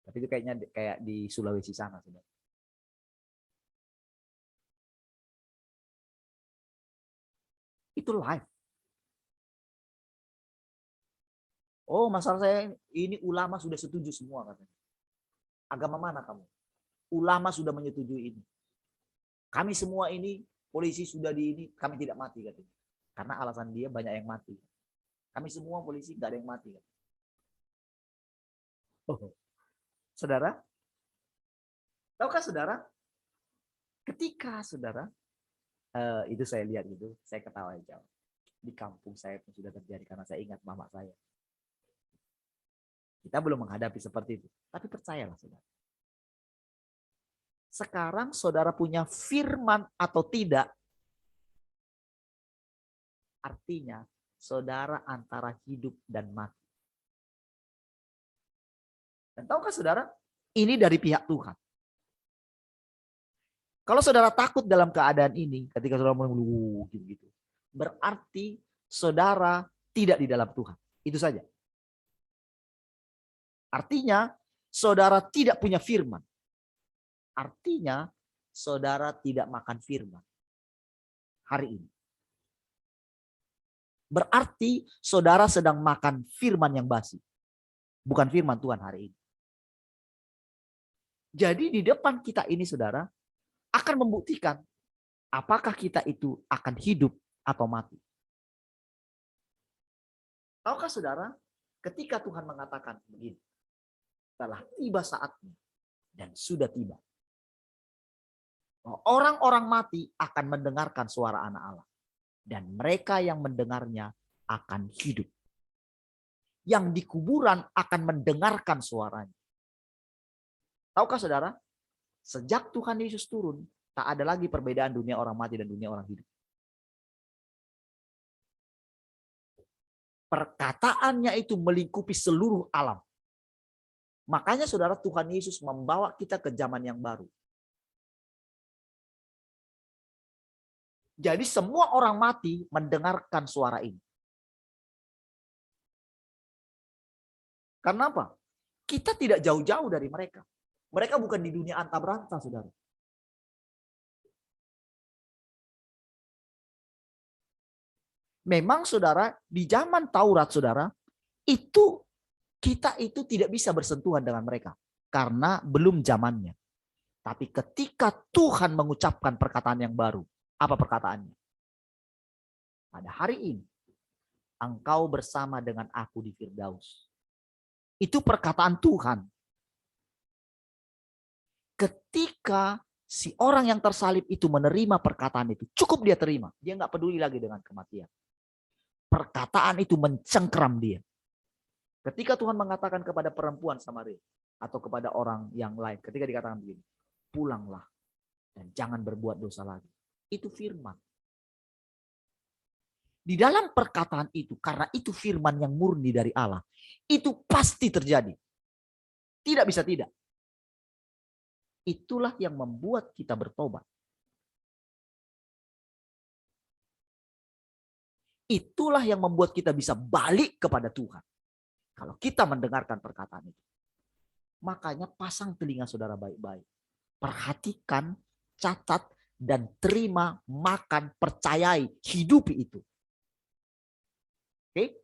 Tapi itu kayaknya kayak di Sulawesi sana, saudara. Itu live. Oh, masalah saya ini ulama sudah setuju semua katanya. Agama mana kamu? Ulama sudah menyetujui ini. Kami semua ini polisi sudah di ini, kami tidak mati katanya. Karena alasan dia banyak yang mati. Kami semua polisi nggak ada yang mati. Oh, saudara, tahukah saudara? Ketika saudara itu saya lihat gitu, saya ketawa aja. Di kampung saya pun sudah terjadi karena saya ingat mama saya. Kita belum menghadapi seperti itu, tapi percayalah saudara. Sekarang saudara punya firman atau tidak, artinya saudara antara hidup dan mati. Dan tahukah saudara, ini dari pihak Tuhan. Kalau saudara takut dalam keadaan ini, ketika saudara mengeluh gitu, berarti saudara tidak di dalam Tuhan. Itu saja. Artinya saudara tidak punya firman. Artinya saudara tidak makan firman hari ini. Berarti saudara sedang makan firman yang basi. Bukan firman Tuhan hari ini. Jadi di depan kita ini saudara akan membuktikan apakah kita itu akan hidup atau mati. Tahukah saudara, ketika Tuhan mengatakan begini, telah tiba saatnya dan sudah tiba. Orang-orang mati akan mendengarkan suara Anak Allah. Dan mereka yang mendengarnya akan hidup. Yang di kuburan akan mendengarkan suaranya. Tahukah saudara? Sejak Tuhan Yesus turun, tak ada lagi perbedaan dunia orang mati dan dunia orang hidup. Perkataannya itu melingkupi seluruh alam. Makanya saudara, Tuhan Yesus membawa kita ke zaman yang baru. Jadi semua orang mati mendengarkan suara ini. Karena apa? Kita tidak jauh-jauh dari mereka. Mereka bukan di dunia anta beranta, saudara. Memang saudara, di zaman Taurat saudara, itu kita itu tidak bisa bersentuhan dengan mereka. Karena belum zamannya. Tapi ketika Tuhan mengucapkan perkataan yang baru, apa perkataannya? Pada hari ini, engkau bersama dengan aku di Firdaus. Itu perkataan Tuhan. Ketika si orang yang tersalib itu menerima perkataan itu, cukup dia terima. Dia nggak peduli lagi dengan kematian. Perkataan itu mencengkram dia. Ketika Tuhan mengatakan kepada perempuan Samaria atau kepada orang yang lain, ketika dikatakan begini, pulanglah dan jangan berbuat dosa lagi. Itu firman. Di dalam perkataan itu, karena itu firman yang murni dari Allah, itu pasti terjadi. Tidak bisa tidak. Itulah yang membuat kita bertobat. Itulah yang membuat kita bisa balik kepada Tuhan. Kalau kita mendengarkan perkataan itu. Makanya pasang telinga saudara baik-baik. Perhatikan, catat, dan terima, makan, percayai, hidupi itu. Oke?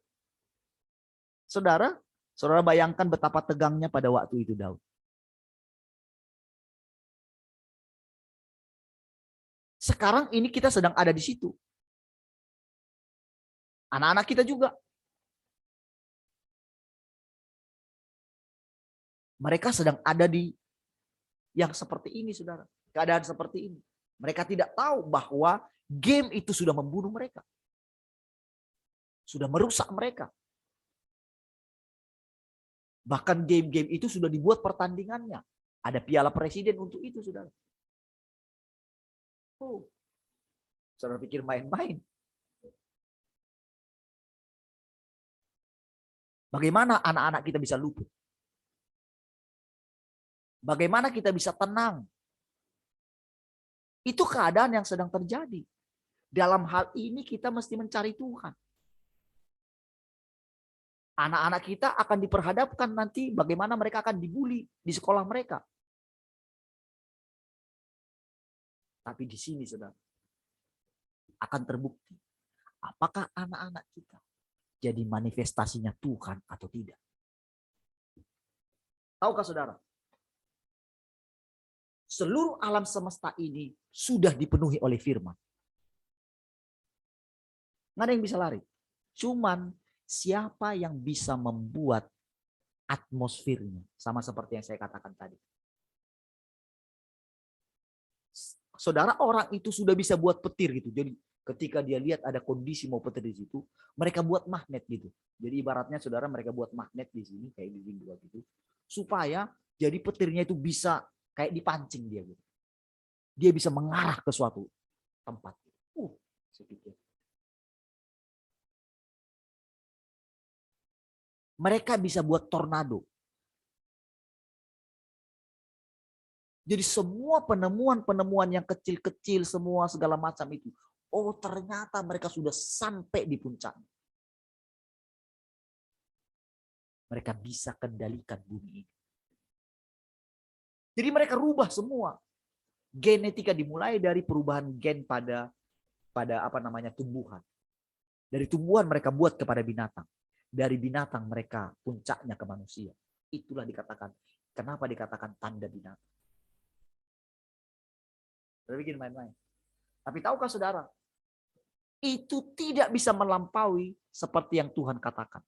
Saudara bayangkan betapa tegangnya pada waktu itu Daud. Sekarang ini kita sedang ada di situ. Anak-anak kita juga. Mereka sedang ada di yang seperti ini, saudara. Keadaan seperti ini. Mereka tidak tahu bahwa game itu sudah membunuh mereka. Sudah merusak mereka. Bahkan game-game itu sudah dibuat pertandingannya. Ada piala presiden untuk itu, saudara. Oh, saudara pikir main-main. Bagaimana anak-anak kita bisa luput? Bagaimana kita bisa tenang? Itu keadaan yang sedang terjadi. Dalam hal ini kita mesti mencari Tuhan. Anak-anak kita akan diperhadapkan nanti bagaimana mereka akan dibully di sekolah mereka. Tapi di sini saudara, akan terbukti apakah anak-anak kita jadi manifestasinya Tuhan atau tidak. Tahukah saudara? Seluruh alam semesta ini sudah dipenuhi oleh firman. Nggak ada yang bisa lari. Cuman siapa yang bisa membuat atmosfernya. Sama seperti yang saya katakan tadi. Saudara, orang itu sudah bisa buat petir gitu. Jadi ketika dia lihat ada kondisi mau petir di situ, mereka buat magnet gitu. Jadi ibaratnya saudara mereka buat magnet di sini kayak di dua gitu. Supaya jadi petirnya itu bisa kayak dipancing dia gitu. Dia bisa mengarah ke suatu tempat. Saya pikir. Mereka bisa buat tornado. Jadi semua penemuan yang kecil-kecil semua segala macam itu. Oh, ternyata mereka sudah sampai di puncaknya. Mereka bisa kendalikan bumi ini. Jadi mereka rubah semua. Genetika dimulai dari perubahan gen pada tumbuhan. Dari tumbuhan mereka buat kepada binatang. Dari binatang mereka puncaknya ke manusia. Itulah dikatakan. Kenapa dikatakan tanda binatang? Saudara bikin main-main. Tapi tahukah saudara? Itu tidak bisa melampaui seperti yang Tuhan katakan.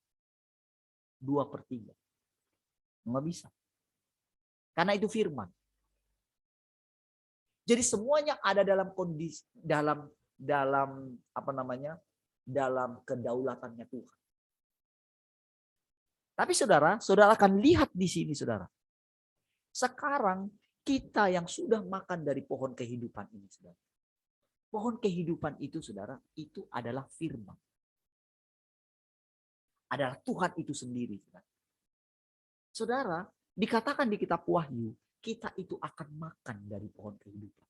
2/3. Nggak bisa. Karena itu firman. Jadi semuanya ada dalam kondisi dalam kedaulatannya Tuhan. Tapi saudara akan lihat di sini saudara. Sekarang kita yang sudah makan dari pohon kehidupan ini saudara. Pohon kehidupan itu saudara, itu adalah firman. Adalah Tuhan itu sendiri saudara. Saudara, dikatakan di kitab Wahyu, kita itu akan makan dari pohon kehidupan.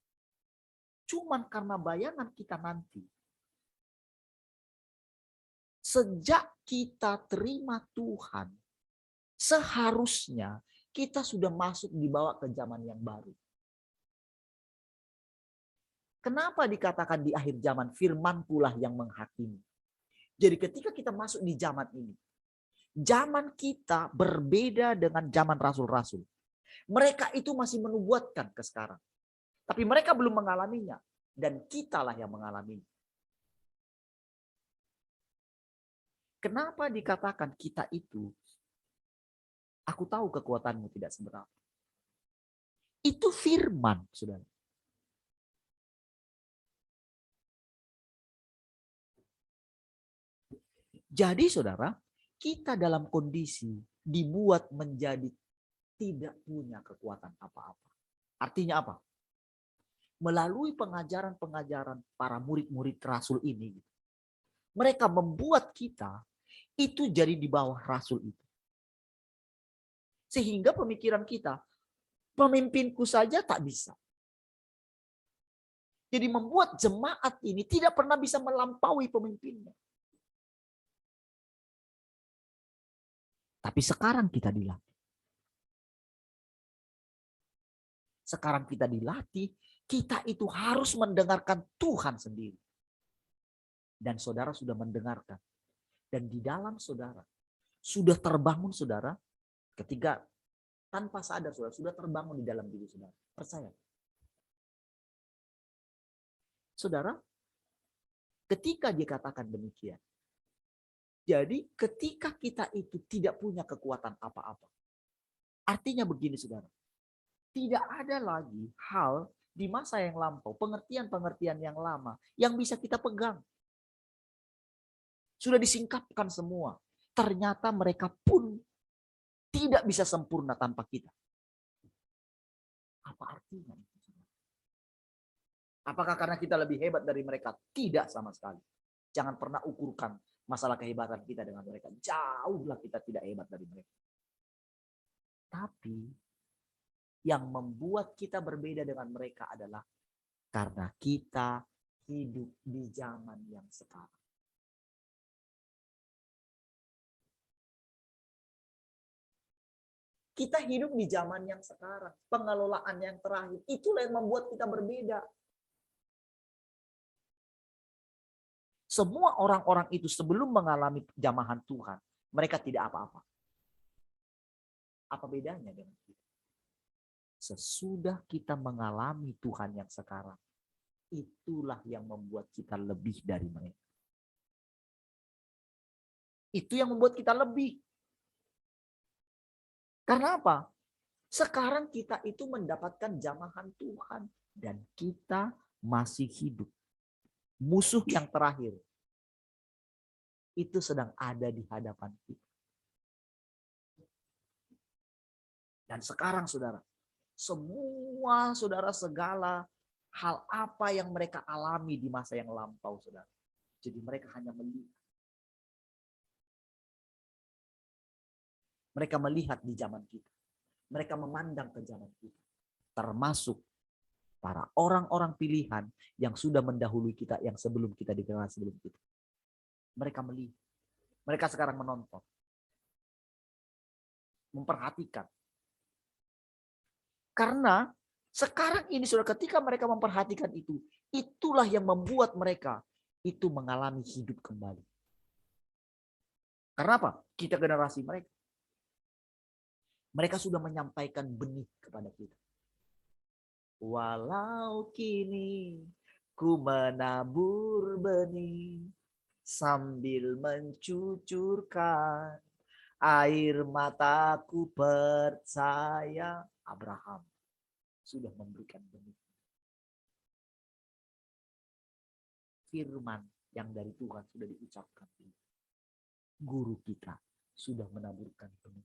Cuman karena bayangan kita nanti, sejak kita terima Tuhan, seharusnya kita sudah masuk dibawa ke zaman yang baru. Kenapa dikatakan di akhir zaman firman pulah yang menghakimi? Jadi ketika kita masuk di zaman ini, zaman kita berbeda dengan zaman rasul-rasul. Mereka itu masih menubuatkan ke sekarang. Tapi mereka belum mengalaminya. Dan kitalah yang mengalaminya. Kenapa dikatakan kita itu, aku tahu kekuatanmu tidak seberapa. Itu firman, saudara. Jadi saudara, kita dalam kondisi dibuat menjadi tidak punya kekuatan apa-apa. Artinya apa? Melalui pengajaran-pengajaran para murid-murid rasul ini, mereka membuat kita itu jadi di bawah rasul itu. Sehingga pemikiran kita, pemimpinku saja tak bisa. Jadi membuat jemaat ini tidak pernah bisa melampaui pemimpinnya. Tapi sekarang kita dilatih. Sekarang kita dilatih, kita itu harus mendengarkan Tuhan sendiri. Dan saudara sudah mendengarkan. Dan di dalam saudara sudah terbangun saudara, ketika tanpa sadar saudara sudah terbangun di dalam diri saudara. Percaya. Saudara, ketika dia katakan demikian, jadi ketika kita itu tidak punya kekuatan apa-apa, artinya begini saudara, tidak ada lagi hal di masa yang lampau, pengertian-pengertian yang lama yang bisa kita pegang. Sudah disingkapkan semua. Ternyata mereka pun tidak bisa sempurna tanpa kita. Apa artinya? Apakah karena kita lebih hebat dari mereka? Tidak sama sekali. Jangan pernah ukurkan masalah kehebatan kita dengan mereka. Jauhlah kita tidak hebat dari mereka. Tapi yang membuat kita berbeda dengan mereka adalah karena kita hidup di zaman yang sekarang. Kita hidup di zaman yang sekarang. Pengelolaan yang terakhir. Itulah yang membuat kita berbeda. Semua orang-orang itu sebelum mengalami jamahan Tuhan, mereka tidak apa-apa. Apa bedanya dengan kita? Sesudah kita mengalami Tuhan yang sekarang, itulah yang membuat kita lebih dari mereka. Itu yang membuat kita lebih. Karena apa? Sekarang kita itu mendapatkan jamahan Tuhan. Dan kita masih hidup. Musuh yang terakhir. Itu sedang ada di hadapan kita. Dan sekarang saudara. Semua saudara segala hal apa yang mereka alami di masa yang lampau saudara. Jadi mereka hanya melihat. Mereka melihat di zaman kita. Mereka memandang ke zaman kita. Termasuk para orang-orang pilihan yang sudah mendahului kita, yang sebelum kita dikenal sebelum kita. Mereka melihat. Mereka sekarang menonton. Memperhatikan. Karena sekarang ini sudah ketika mereka memperhatikan itu, itulah yang membuat mereka itu mengalami hidup kembali. Karena apa? Kita generasi mereka. Mereka sudah menyampaikan benih kepada kita. Walau kini ku menabur benih sambil mencucurkan air mataku percaya. Abraham sudah memberikan benih. Firman yang dari Tuhan sudah diucapkan. Guru kita sudah menaburkan benih.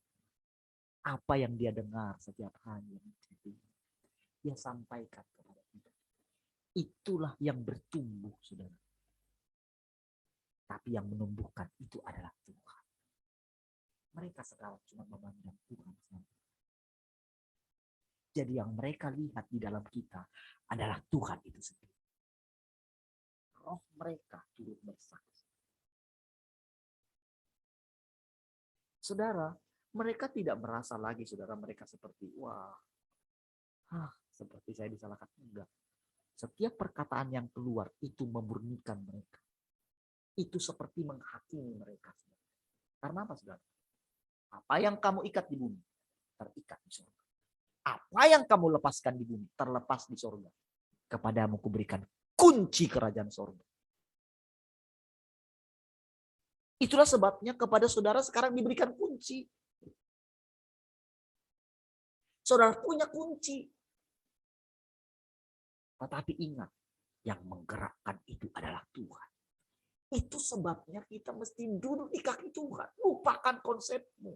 Apa yang dia dengar setiap hari, dia sampaikan kepada kita. Itulah yang bertumbuh, saudara. Tapi yang menumbuhkan itu adalah Tuhan. Mereka sekarang cuma memandang Tuhan saja. Jadi yang mereka lihat di dalam kita adalah Tuhan itu sendiri. Roh mereka turut bersaksi. Saudara, mereka tidak merasa lagi, saudara, mereka seperti, seperti saya disalahkan. Enggak. Setiap perkataan yang keluar itu memurnikan mereka. Itu seperti menghakimi mereka. Karena apa, saudara? Apa yang kamu ikat di bumi, terikat di surga. Apa yang kamu lepaskan di bumi, terlepas di surga. Kepadamu kuberikan kunci kerajaan surga. Itulah sebabnya kepada saudara sekarang diberikan kunci. Saudara punya kunci. Tetapi ingat, yang menggerakkan itu adalah Tuhan. Itu sebabnya kita mesti duduk di kaki Tuhan. Lupakan konsepmu.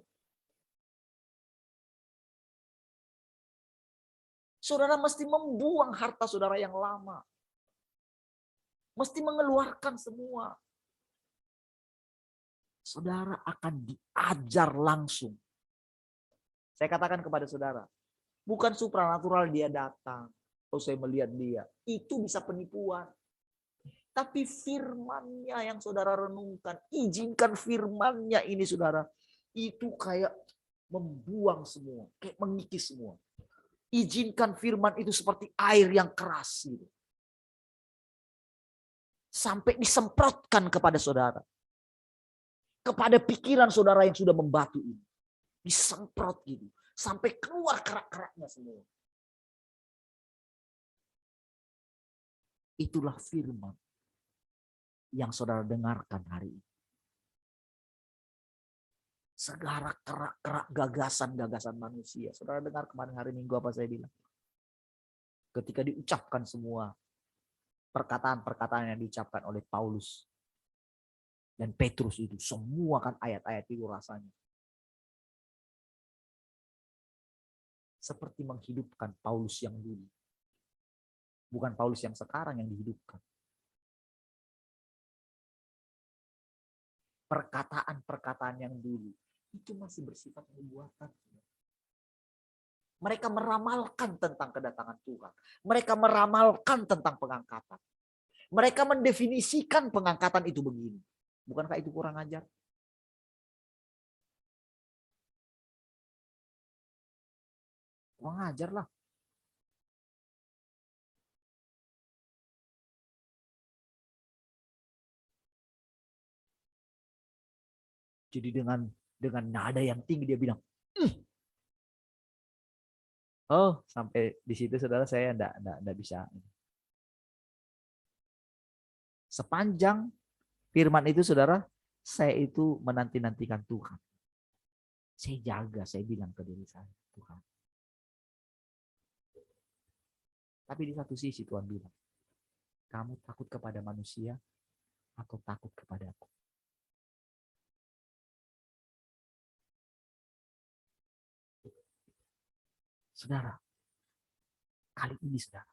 Saudara mesti membuang harta saudara yang lama. Mesti mengeluarkan semua. Saudara akan diajar langsung. Saya katakan kepada saudara, bukan supranatural dia datang. Kalau saya melihat dia, itu bisa penipuan. Tapi firman-Nya yang saudara renungkan, izinkan firman-Nya ini saudara itu kayak membuang semua, kayak mengikis semua. Izinkan firman itu seperti air yang keras gitu. Sampai disemprotkan kepada saudara. Kepada pikiran saudara yang sudah membatu ini. Disemprot gitu. Sampai keluar kerak-keraknya semua. Itulah firman yang saudara dengarkan hari ini. Segala kerak-kerak gagasan-gagasan manusia. Saudara dengar kemarin hari Minggu apa saya bilang? Ketika diucapkan semua perkataan-perkataan yang diucapkan oleh Paulus dan Petrus itu. Semua kan ayat-ayat itu rasanya. Seperti menghidupkan Paulus yang dulu. Bukan Paulus yang sekarang yang dihidupkan. Perkataan-perkataan yang dulu itu masih bersifat nubuatan. Mereka meramalkan tentang kedatangan Tuhan. Mereka meramalkan tentang pengangkatan. Mereka mendefinisikan pengangkatan itu begini. Bukankah itu kurang ajar? Kurang ajar lah. Jadi dengan nada yang tinggi dia bilang, oh sampai di situ saudara saya enggak bisa. Sepanjang firman itu saudara, saya itu menanti-nantikan Tuhan. Saya jaga, saya bilang ke diri saya, Tuhan. Tapi di satu sisi Tuhan bilang, kamu takut kepada manusia atau takut kepada aku? Saudara, kali ini saudara,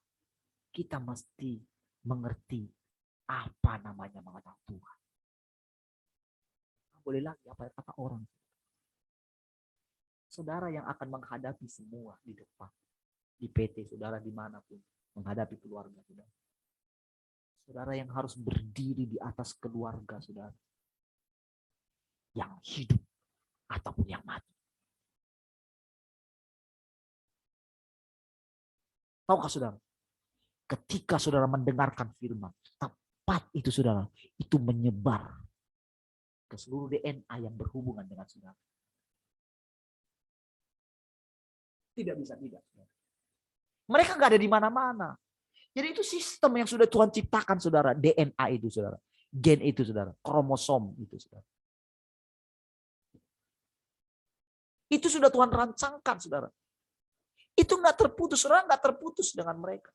kita mesti mengerti apa namanya mengenal Tuhan. Boleh lagi apa kata orang. Saudara yang akan menghadapi semua di depan. Di PT, saudara dimanapun. Menghadapi keluarga, saudara. Saudara yang harus berdiri di atas keluarga, saudara. Yang hidup ataupun yang mati. Tahukah saudara? Ketika saudara mendengarkan firman, tepat itu saudara, itu menyebar ke seluruh DNA yang berhubungan dengan saudara. Tidak bisa tidak. Mereka nggak ada di mana-mana. Jadi itu sistem yang sudah Tuhan ciptakan saudara. DNA itu saudara. Gen itu saudara. Kromosom itu saudara. Itu sudah Tuhan rancangkan saudara. Itu nggak terputus, saudara nggak terputus dengan mereka.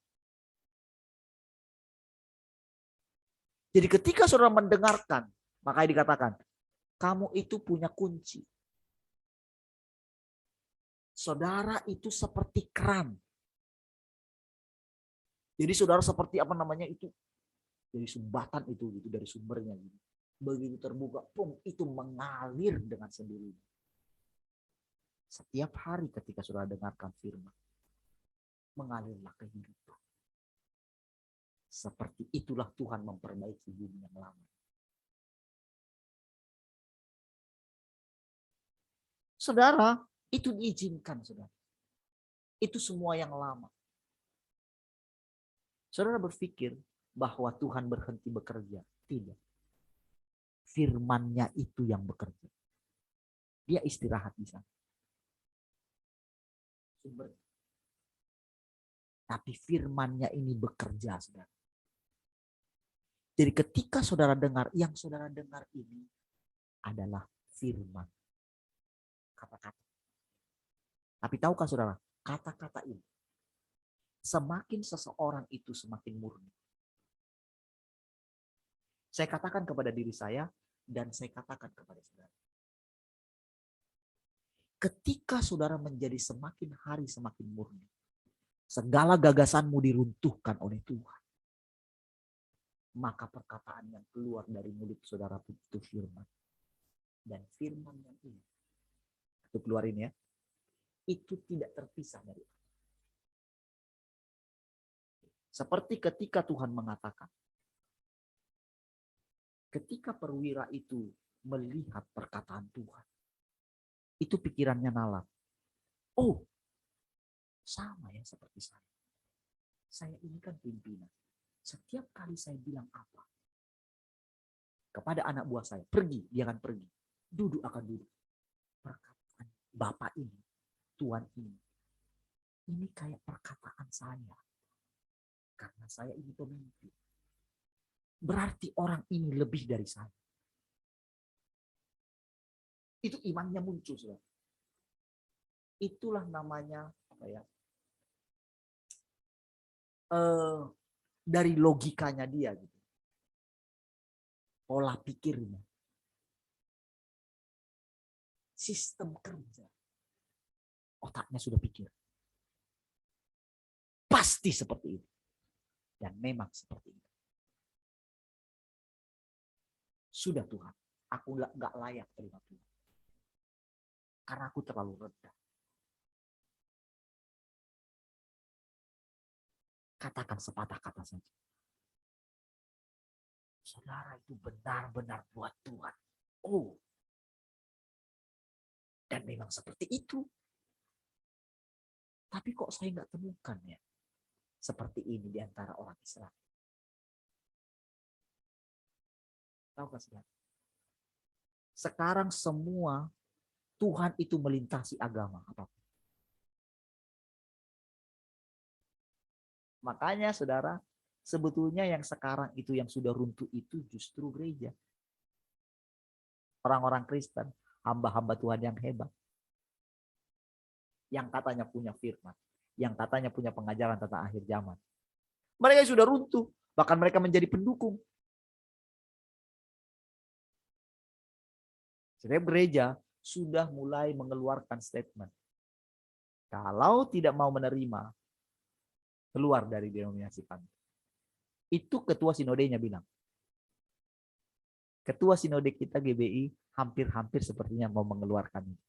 Jadi ketika saudara mendengarkan, makanya dikatakan, kamu itu punya kunci. Saudara itu seperti keran. Jadi saudara seperti apa namanya itu, dari sumbatan itu gitu, dari sumbernya gitu. Begitu terbuka, pum, itu mengalir dengan sendirinya. Setiap hari ketika saudara dengarkan firman, mengalirlah kehidupan. Seperti itulah Tuhan memperbaiki bumi yang lama. Saudara, itu diizinkan, saudara. Itu semua yang lama. Saudara berpikir bahwa Tuhan berhenti bekerja? Tidak. Firman-Nya itu yang bekerja. Dia istirahat di sana. Sumber. Tapi firman-Nya ini bekerja, saudara. Jadi ketika saudara dengar, yang saudara dengar ini adalah firman. Kata-kata. Tapi tahukah saudara, kata-kata ini, semakin seseorang itu semakin murni. Saya katakan kepada diri saya, dan saya katakan kepada saudara. Ketika saudara menjadi semakin hari semakin murni, segala gagasanmu diruntuhkan oleh Tuhan. Maka perkataan yang keluar dari mulut saudara itu firman. Dan firman yang ini, itu keluarin ya, itu tidak terpisah dari Allah. Seperti ketika Tuhan mengatakan, ketika perwira itu melihat perkataan Tuhan, Itu pikirannya nalar. Oh, sama ya seperti saya. Saya ini kan pimpinan. Setiap kali saya bilang apa kepada anak buah saya, pergi, dia akan pergi. Duduk akan duduk. Perkataan Bapak ini, Tuhan ini kayak perkataan saya. Karena saya ini pemimpin. Berarti orang ini lebih dari saya. Itu imannya muncul, saudara. Itulah namanya apa ya? Dari logikanya dia gitu. Pola pikirnya. Sistem kerja. Otaknya sudah pikir. Pasti seperti itu. Dan memang seperti itu. Sudah Tuhan, aku nggak layak terima Tuhan. Karena aku terlalu rendah. Katakan sepatah kata saja. Saudara itu benar-benar buat Tuhan. Oh. Dan memang seperti itu. Tapi kok saya nggak temukan ya. Seperti ini di antara orang Israel. Tahukah saudara? Sekarang semua Tuhan itu melintasi agama apapun. Makanya saudara, sebetulnya yang sekarang itu yang sudah runtuh itu justru gereja. Orang-orang Kristen, hamba-hamba Tuhan yang hebat. Yang katanya punya firman, yang katanya punya pengajaran tentang akhir zaman. Mereka sudah runtuh, bahkan mereka menjadi pendukung. Setiap gereja sudah mulai mengeluarkan statement. Kalau tidak mau menerima, keluar dari denominasi kami. Itu ketua sinodenya bilang. Ketua sinode kita GBI hampir-hampir sepertinya mau mengeluarkan ini.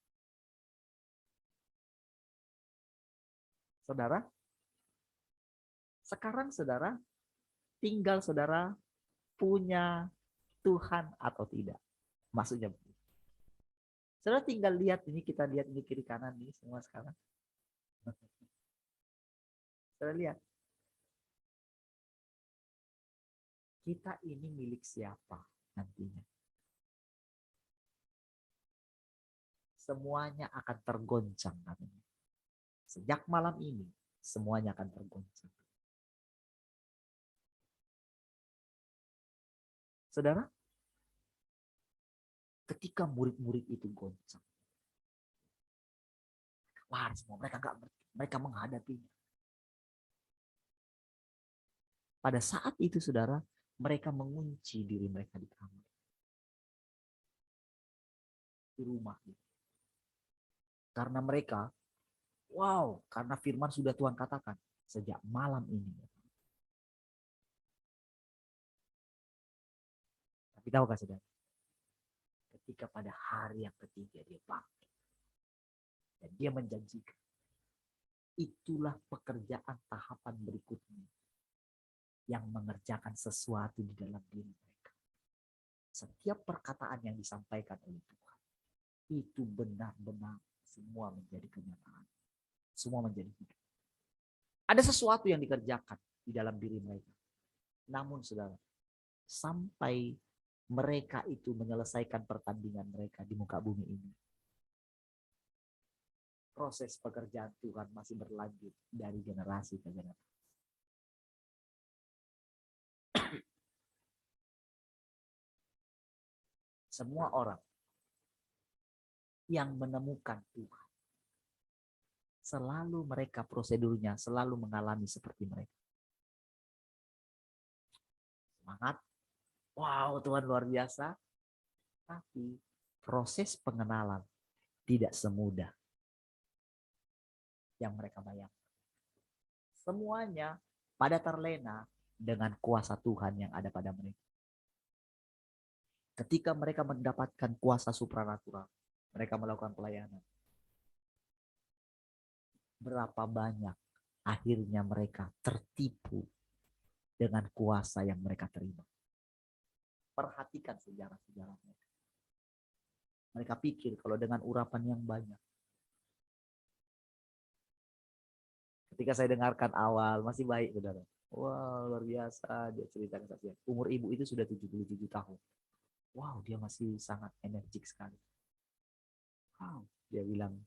Saudara, sekarang saudara tinggal saudara punya Tuhan atau tidak. Maksudnya begitu. Saudara tinggal lihat ini, kita lihat ini kiri kanan ini semua sekarang. Saudara lihat. Kita ini milik siapa nantinya? Semuanya akan tergoncang nantinya. Sejak malam ini, semuanya akan tergoncang. Saudara, ketika murid-murid itu goncang, wah, semua mereka menghadapinya. Pada saat itu, saudara, mereka mengunci diri mereka di kamar, di rumah. Karena mereka, karena firman sudah Tuhan katakan sejak malam ini. Tapi tahukah saudara? Ketika pada hari yang ketiga dia bangkit dan dia menjanjikan, itulah pekerjaan tahapan berikutnya yang mengerjakan sesuatu di dalam diri mereka. Setiap perkataan yang disampaikan oleh Tuhan itu benar-benar semua menjadi kenyataan. Semua menjadi hidup. Ada sesuatu yang dikerjakan di dalam diri mereka. Namun saudara, sampai mereka itu menyelesaikan pertandingan mereka di muka bumi ini, proses pekerjaan Tuhan masih berlanjut dari generasi ke generasi. Semua orang yang menemukan Tuhan, selalu mereka prosedurnya selalu mengalami seperti mereka. Semangat, Tuhan luar biasa. Tapi proses pengenalan tidak semudah yang mereka bayangkan. Semuanya pada terlena dengan kuasa Tuhan yang ada pada mereka. Ketika mereka mendapatkan kuasa supranatural, mereka melakukan pelayanan. Berapa banyak akhirnya mereka tertipu dengan kuasa yang mereka terima. Perhatikan sejarah-sejarah mereka. Mereka pikir kalau dengan urapan yang banyak. Ketika saya dengarkan awal, masih baik, saudara. Wah, luar biasa. Dia ceritakan saksian. Umur ibu itu sudah 77 tahun. Wow, dia masih sangat energik sekali. Wow, dia bilang,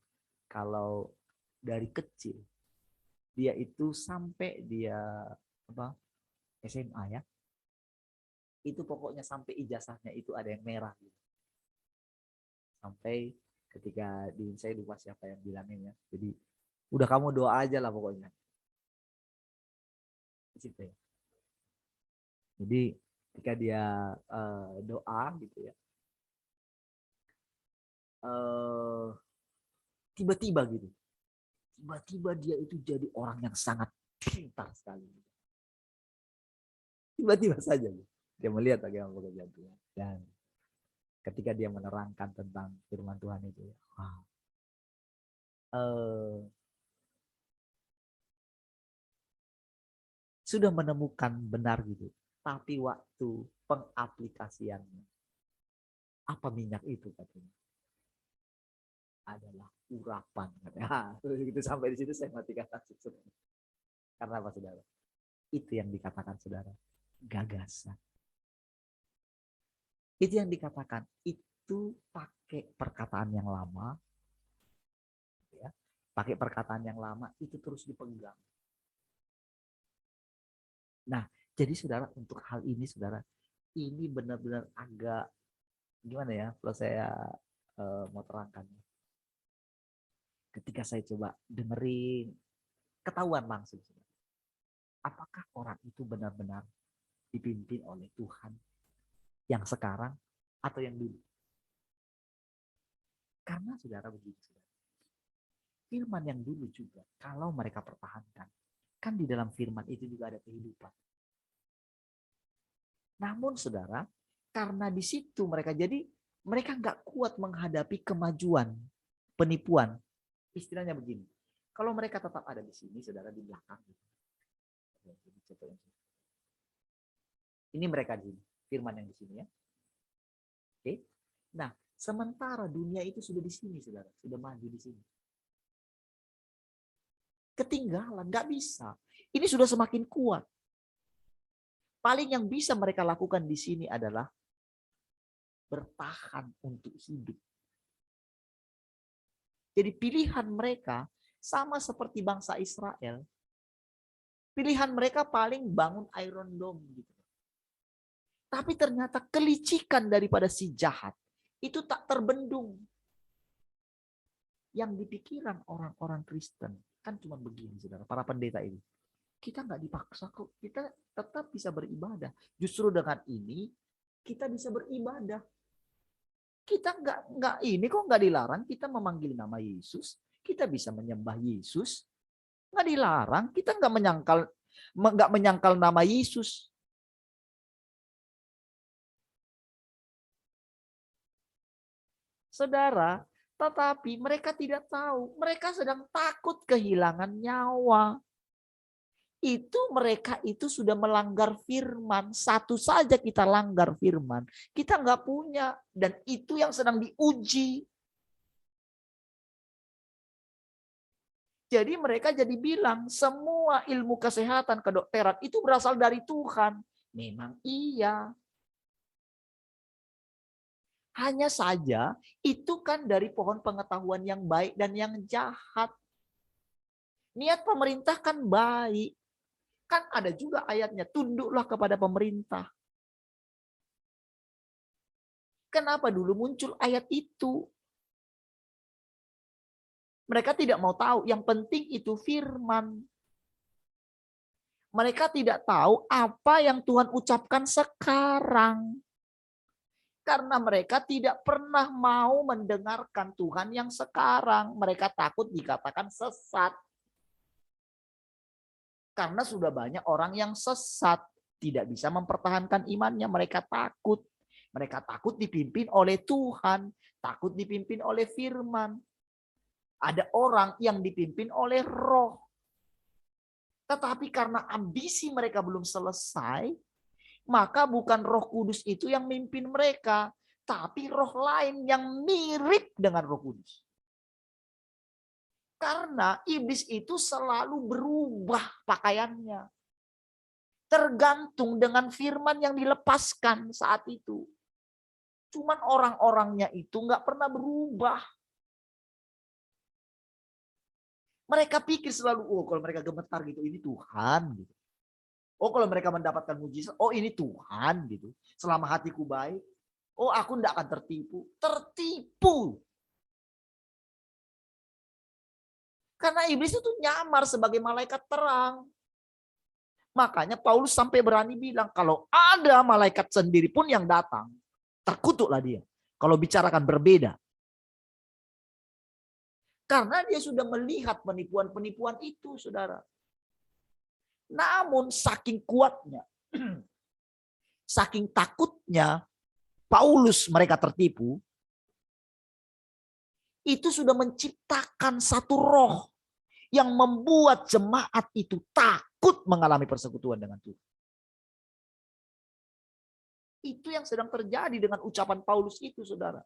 kalau dari kecil, dia itu sampai dia SMA ya, itu pokoknya sampai ijazahnya itu ada yang merah. Gitu. Sampai ketika saya lupa siapa yang bilangin ya. Jadi, udah kamu doa aja lah pokoknya. Gitu ya. Jadi ketika dia doa gitu ya, tiba-tiba gitu, tiba-tiba dia itu jadi orang yang sangat pintar sekali. Tiba-tiba saja dia melihat bagaimana pekerjaan Tuhan. Dan ketika dia menerangkan tentang firman Tuhan itu, wow. Sudah menemukan benar gitu. Tapi waktu pengaplikasiannya, apa minyak itu katanya? Adalah urapan. Nah, begitu sampai di situ saya matikan langsung. Karena apa, saudara? Itu yang dikatakan, saudara, gagasan. Itu yang dikatakan, itu pakai perkataan yang lama, ya, pakai perkataan yang lama, itu terus dipegang. Nah, jadi saudara, untuk hal ini, saudara, ini benar-benar agak gimana ya, kalau saya mau terangkan. Ketika saya coba dengerin, ketahuan langsung, saudara. Apakah orang itu benar-benar dipimpin oleh Tuhan yang sekarang atau yang dulu? Karena saudara begini, saudara. Firman yang dulu juga, kalau mereka pertahankan, kan di dalam firman itu juga ada kehidupan. Namun saudara, karena di situ mereka nggak kuat menghadapi kemajuan, penipuan. Istilahnya begini, kalau mereka tetap ada di sini, saudara, di belakang. Ini mereka di firman yang di sini ya. Oke. Nah, sementara dunia itu sudah di sini, saudara, sudah maju di sini. Ketinggalan, nggak bisa. Ini sudah semakin kuat. Paling yang bisa mereka lakukan di sini adalah bertahan untuk hidup. Jadi pilihan mereka sama seperti bangsa Israel. Pilihan mereka paling bangun Iron Dome. Gitu. Tapi ternyata kelicikan daripada si jahat itu tak terbendung. Yang dipikiran orang-orang Kristen kan cuma begini, saudara, para pendeta ini. Kita nggak dipaksa kok, kita tetap bisa beribadah. Justru dengan ini kita bisa beribadah. Kita nggak ini kok nggak dilarang kita memanggil nama Yesus. Kita bisa menyembah Yesus. Nggak dilarang. Kita nggak menyangkal nama Yesus. Saudara, tetapi mereka tidak tahu. Mereka sedang takut kehilangan nyawa. Mereka itu sudah melanggar firman. Satu saja kita langgar firman, kita nggak punya, dan itu yang sedang diuji. Jadi mereka jadi bilang semua ilmu kesehatan, kedokteran itu berasal dari Tuhan. Memang iya. Hanya saja itu kan dari pohon pengetahuan yang baik dan yang jahat. Niat pemerintah kan baik. Kan ada juga ayatnya, tunduklah kepada pemerintah. Kenapa dulu muncul ayat itu? Mereka tidak mau tahu, yang penting itu firman. Mereka tidak tahu apa yang Tuhan ucapkan sekarang. Karena mereka tidak pernah mau mendengarkan Tuhan yang sekarang. Mereka takut dikatakan sesat. Karena sudah banyak orang yang sesat, tidak bisa mempertahankan imannya. Mereka takut. Mereka takut dipimpin oleh Tuhan, takut dipimpin oleh firman. Ada orang yang dipimpin oleh roh. Tetapi karena ambisi mereka belum selesai, maka bukan Roh Kudus itu yang mimpin mereka, tapi roh lain yang mirip dengan Roh Kudus. Karena iblis itu selalu berubah pakaiannya. Tergantung dengan firman yang dilepaskan saat itu. Cuman orang-orangnya itu nggak pernah berubah. Mereka pikir selalu, oh kalau mereka gemetar gitu, ini Tuhan. Gitu. Oh kalau mereka mendapatkan mujizat, oh ini Tuhan. Gitu. Selama hatiku baik, oh aku tidak akan tertipu. Tertipu. Karena iblis itu nyamar sebagai malaikat terang. Makanya Paulus sampai berani bilang, kalau ada malaikat sendiri pun yang datang, terkutuklah dia. Kalau bicarakan berbeda. Karena dia sudah melihat penipuan-penipuan itu, saudara. Namun saking kuatnya, saking takutnya Paulus mereka tertipu, itu sudah menciptakan satu roh yang membuat jemaat itu takut mengalami persekutuan dengan Tuhan. Itu yang sedang terjadi dengan ucapan Paulus itu, saudara.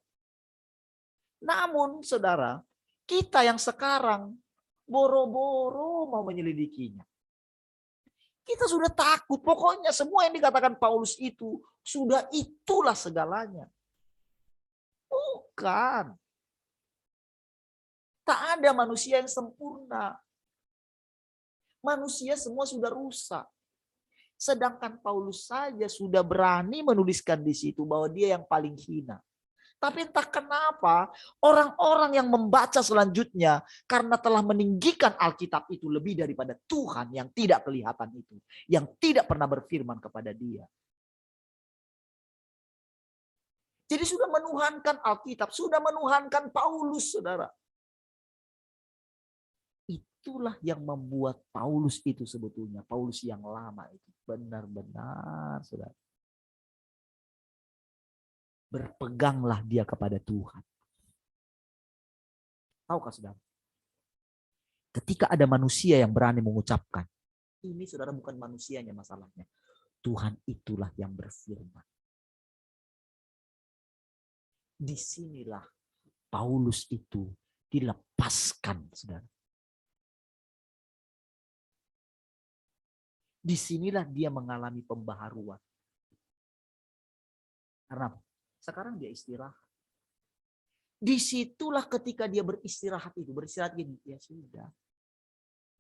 Namun, saudara, kita yang sekarang boro-boro mau menyelidikinya. Kita sudah takut. Pokoknya semua yang dikatakan Paulus itu sudah itulah segalanya. Bukan. Tak ada manusia yang sempurna. Manusia semua sudah rusak. Sedangkan Paulus saja sudah berani menuliskan di situ bahwa dia yang paling hina. Tapi entah kenapa orang-orang yang membaca selanjutnya karena telah meninggikan Alkitab itu lebih daripada Tuhan yang tidak kelihatan itu. Yang tidak pernah berfirman kepada dia. Jadi sudah menuhankan Alkitab, sudah menuhankan Paulus, saudara. Itulah yang membuat Paulus itu sebetulnya, Paulus yang lama itu benar-benar, saudara. Berpeganglah dia kepada Tuhan. Tahukah saudara? Ketika ada manusia yang berani mengucapkan, ini saudara bukan manusianya masalahnya. Tuhan itulah yang berfirman. Disinilah Paulus itu dilepaskan, saudara. Disinilah dia mengalami pembaharuan. Karena sekarang dia istirahat. Disitulah ketika dia beristirahat itu. Beristirahat gini, ya sudah.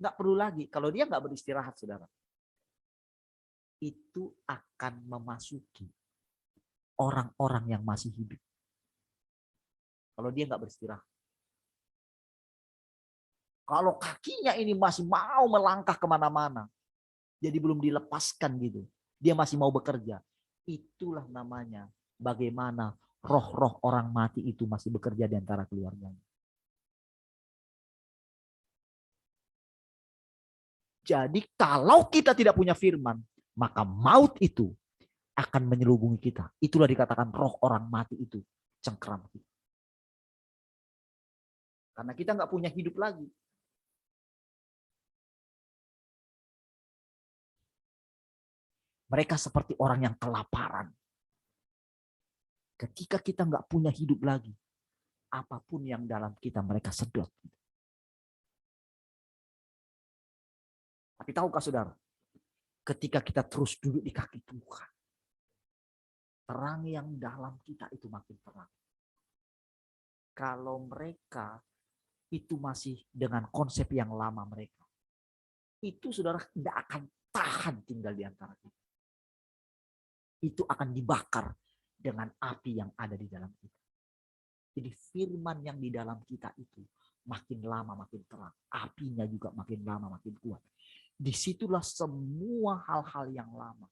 Nggak perlu lagi. Kalau dia nggak beristirahat, saudara. Itu akan memasuki orang-orang yang masih hidup. Kalau dia nggak beristirahat. Kalau kakinya ini masih mau melangkah kemana-mana. Jadi belum dilepaskan gitu. Dia masih mau bekerja. Itulah namanya bagaimana roh-roh orang mati itu masih bekerja di antara keluarganya. Jadi kalau kita tidak punya firman, maka maut itu akan menyelubungi kita. Itulah dikatakan roh orang mati itu cengkeram kita. Karena kita nggak punya hidup lagi. Mereka seperti orang yang kelaparan. Ketika kita nggak punya hidup lagi, apapun yang dalam kita mereka sedot. Tapi tahukah saudara, ketika kita terus duduk di kaki Tuhan, terang yang dalam kita itu makin terang. Kalau mereka itu masih dengan konsep yang lama mereka, itu saudara tidak akan tahan tinggal di antara kita. Itu akan dibakar dengan api yang ada di dalam kita. Jadi firman yang di dalam kita itu makin lama makin terang. Apinya juga makin lama makin kuat. Disitulah semua hal-hal yang lama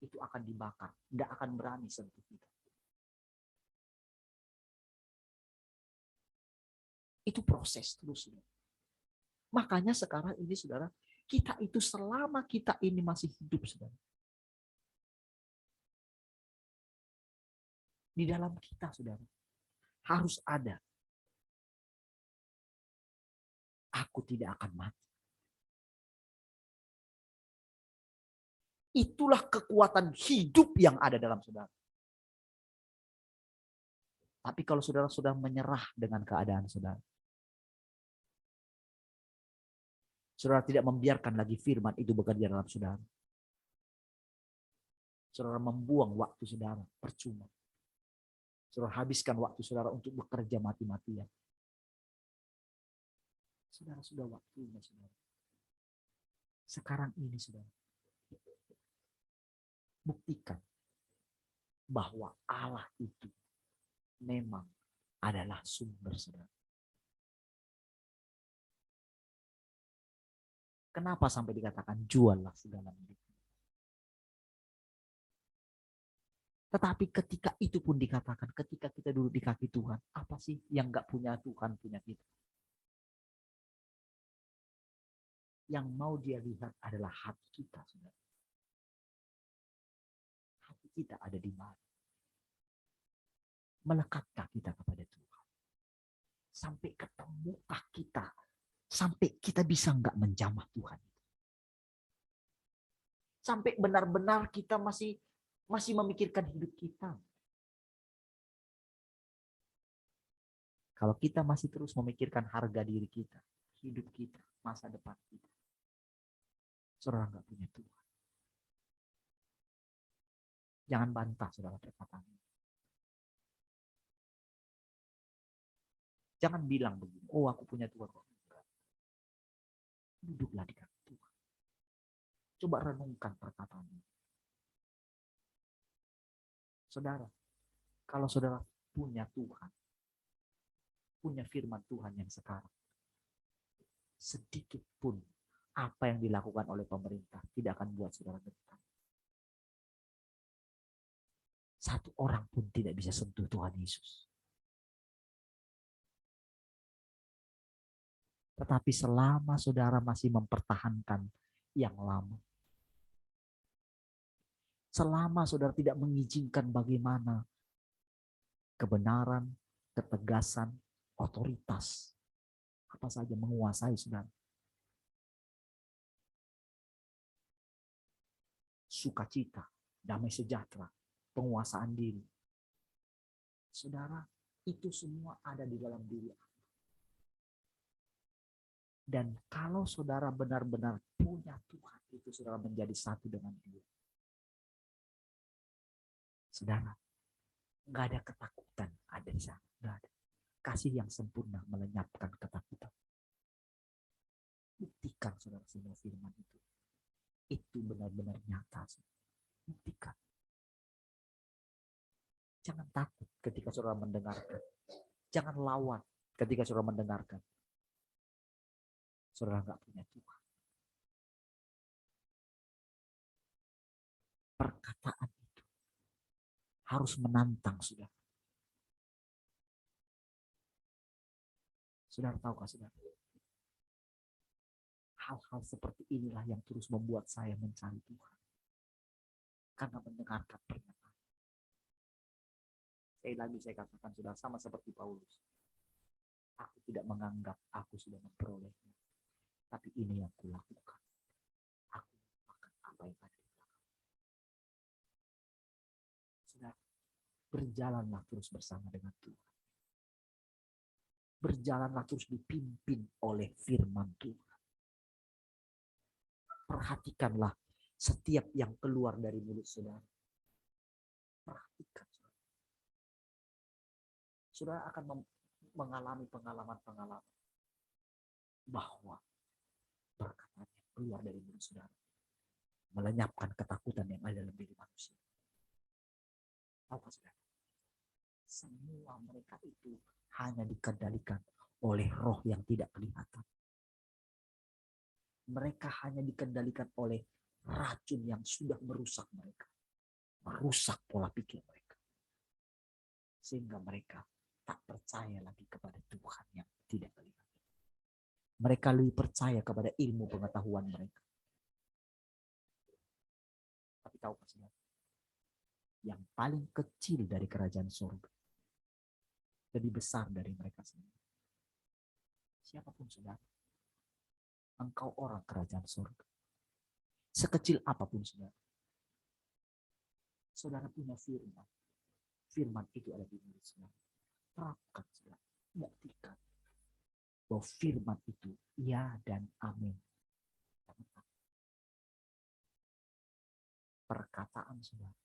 itu akan dibakar. Tidak akan berani sentuh kita. Itu proses terus. Makanya sekarang ini saudara, kita itu selama kita ini masih hidup saudara. Di dalam kita, saudara, harus ada. Aku tidak akan mati. Itulah kekuatan hidup yang ada dalam saudara. Tapi kalau saudara sudah menyerah dengan keadaan saudara, saudara tidak membiarkan lagi firman itu bekerja dalam saudara. Saudara membuang waktu saudara, percuma. Saudara habiskan waktu saudara untuk bekerja mati-matian. Saudara sudah waktunya saudara. Sekarang ini saudara, buktikan bahwa Allah itu memang adalah sumber saudara. Kenapa sampai dikatakan juallah segala milik? Tetapi ketika itu pun dikatakan, ketika kita duduk di kaki Tuhan, apa sih yang gak punya Tuhan punya kita? Yang mau dia lihat adalah hati kita saudara. Hati kita ada di mana? Melekatkah kita kepada Tuhan? Sampai ketemukah kita? Sampai kita bisa nggak menjamah Tuhan? Sampai benar-benar kita masih memikirkan hidup kita. Kalau kita masih terus memikirkan harga diri kita, hidup kita, masa depan kita, saudara nggak punya Tuhan. Jangan bantah saudara perkataan ini. Jangan bilang begini, oh aku punya Tuhan kok. Duduklah di kaki Tuhan. Coba renungkan perkataan ini. Saudara, kalau saudara punya Tuhan, punya firman Tuhan yang sekarang, sedikit pun apa yang dilakukan oleh pemerintah tidak akan buat saudara gentar. Satu orang pun tidak bisa sentuh Tuhan Yesus. Tetapi selama saudara masih mempertahankan yang lama, selama saudara tidak mengizinkan bagaimana kebenaran, ketegasan, otoritas, apa saja menguasai saudara, sukacita, damai sejahtera, penguasaan diri, saudara, itu semua ada di dalam diri. Dan kalau saudara benar-benar punya Tuhan, itu saudara menjadi satu dengan Dia. Saudara, nggak ada ketakutan ada di sana, nggak ada. Kasih yang sempurna melenyapkan ketakutan. Buktikan saudara semua firman itu. Itu benar-benar nyata. Buktikan. Jangan takut ketika saudara mendengarkan. Jangan lawan ketika saudara mendengarkan. Saudara nggak punya Tuhan. Perkataan itu harus menantang saudara. Saudara tahukah saudara? Hal-hal seperti inilah yang terus membuat saya mencari Tuhan. Karena mendengarkan pernyataan. Sekali lagi saya katakan saudara, sama seperti Paulus. Aku tidak menganggap aku sudah memperolehnya. Tapi ini yang kulakukan. Aku melakukan apa yang ada di belakang. Saudara, berjalanlah terus bersama dengan Tuhan. Berjalanlah terus dipimpin oleh firman Tuhan. Perhatikanlah setiap yang keluar dari mulut saudara. Perhatikan. Saudara akan mengalami pengalaman-pengalaman bahwa perkataan yang keluar dari mulut saudara melenyapkan ketakutan yang ada dalam diri manusia. Apa saudara? Semua mereka itu hanya dikendalikan oleh roh yang tidak kelihatan. Mereka hanya dikendalikan oleh racun yang sudah merusak mereka. Merusak pola pikir mereka. Sehingga mereka tak percaya lagi kepada Tuhan yang tidak kelihatan. Mereka lebih percaya kepada ilmu pengetahuan mereka. Tapi tahukah saudara? Yang paling kecil dari kerajaan surga lebih besar dari mereka sendiri. Siapapun saudara, engkau orang kerajaan surga. Sekecil apapun saudara. Saudara punya firman. Firman itu ada di mulut saudara. terapkan, saudara. Buktikan bahwa firman itu ya dan amin. Perkataan saudara.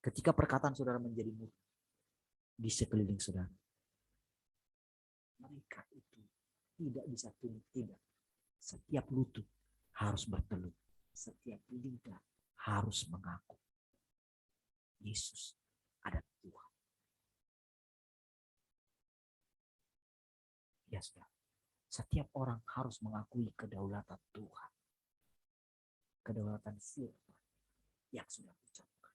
Ketika perkataan saudara menjadi murni di sekeliling saudara, mereka itu tidak bisa tunduk, tidak. Setiap lutut harus bertelut. Setiap lidah harus mengaku Yesus ada Tuhan. Ya saudara, setiap orang harus mengakui kedaulatan Tuhan. Kedaulatan firman yang sudah diucapkan.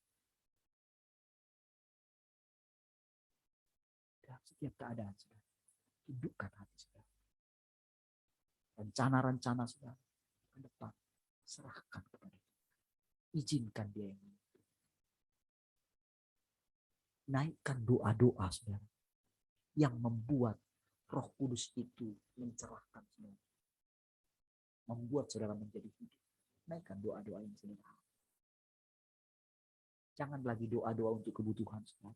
Dalam setiap keadaan saudara, hidupkan hati saudara. Rencana-rencana saudara ke depan, serahkan kepada Tuhan. Izinkan dia yang memimpin. Naikkan doa-doa saudara yang membuat Roh Kudus itu mencerahkan saudara. Membuat saudara menjadi hidup. Naikkan doa-doa yang sederhana. Jangan lagi doa-doa untuk kebutuhan saudara.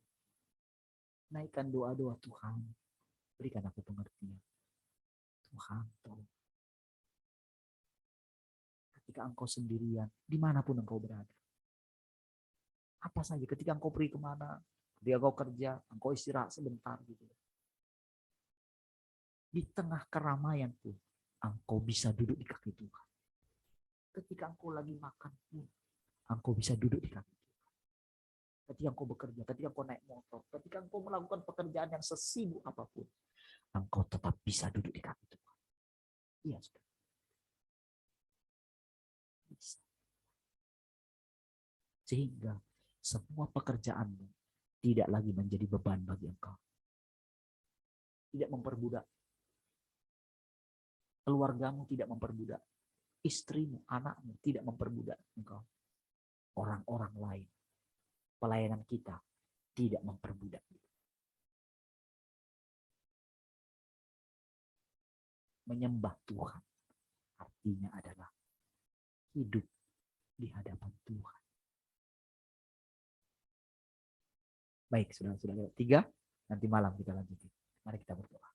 Naikkan doa-doa, Tuhan, berikan aku pengertian. Tuhan, tolong. Ketika engkau sendirian, dimanapun engkau berada. Apa saja, ketika engkau pergi kemana, ketika engkau kerja, engkau istirahat sebentar gitu. Di tengah keramaian pun, engkau bisa duduk di kaki Tuhan. Ketika engkau lagi makan pun, engkau bisa duduk di kaki Tuhan. Ketika engkau bekerja, ketika engkau naik motor, ketika engkau melakukan pekerjaan yang sesibuk apapun, engkau tetap bisa duduk di kaki Tuhan. Iya, saudara. Bisa. Sehingga semua pekerjaanmu tidak lagi menjadi beban bagi engkau. Tidak memperbudak. Keluargamu tidak memperbudak. Istrimu, anakmu tidak memperbudak engkau. Orang-orang lain, pelayanan kita tidak memperbudak. Menyembah Tuhan artinya adalah hidup di hadapan Tuhan. Baik, saudara-saudara. 3, nanti malam kita lanjutin. Mari kita berdoa.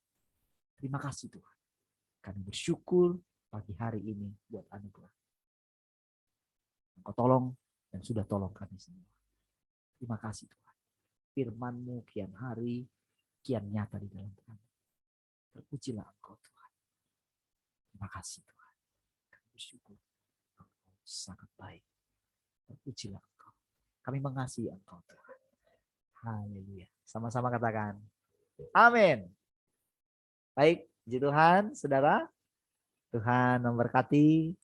Terima kasih Tuhan. Kami bersyukur pagi hari ini buat anugerah. Engkau tolong dan sudah tolong kami semua. Terima kasih Tuhan. Firman-Mu kian hari, kian nyata di dalam kami. Terpujilah Engkau Tuhan. Terima kasih Tuhan. Kami bersyukur. Engkau sangat baik. Terpujilah Engkau. Kami mengasihi Engkau Tuhan. Haleluya. Sama-sama katakan. Amin. Baik, puji Tuhan, saudara. Tuhan memberkati.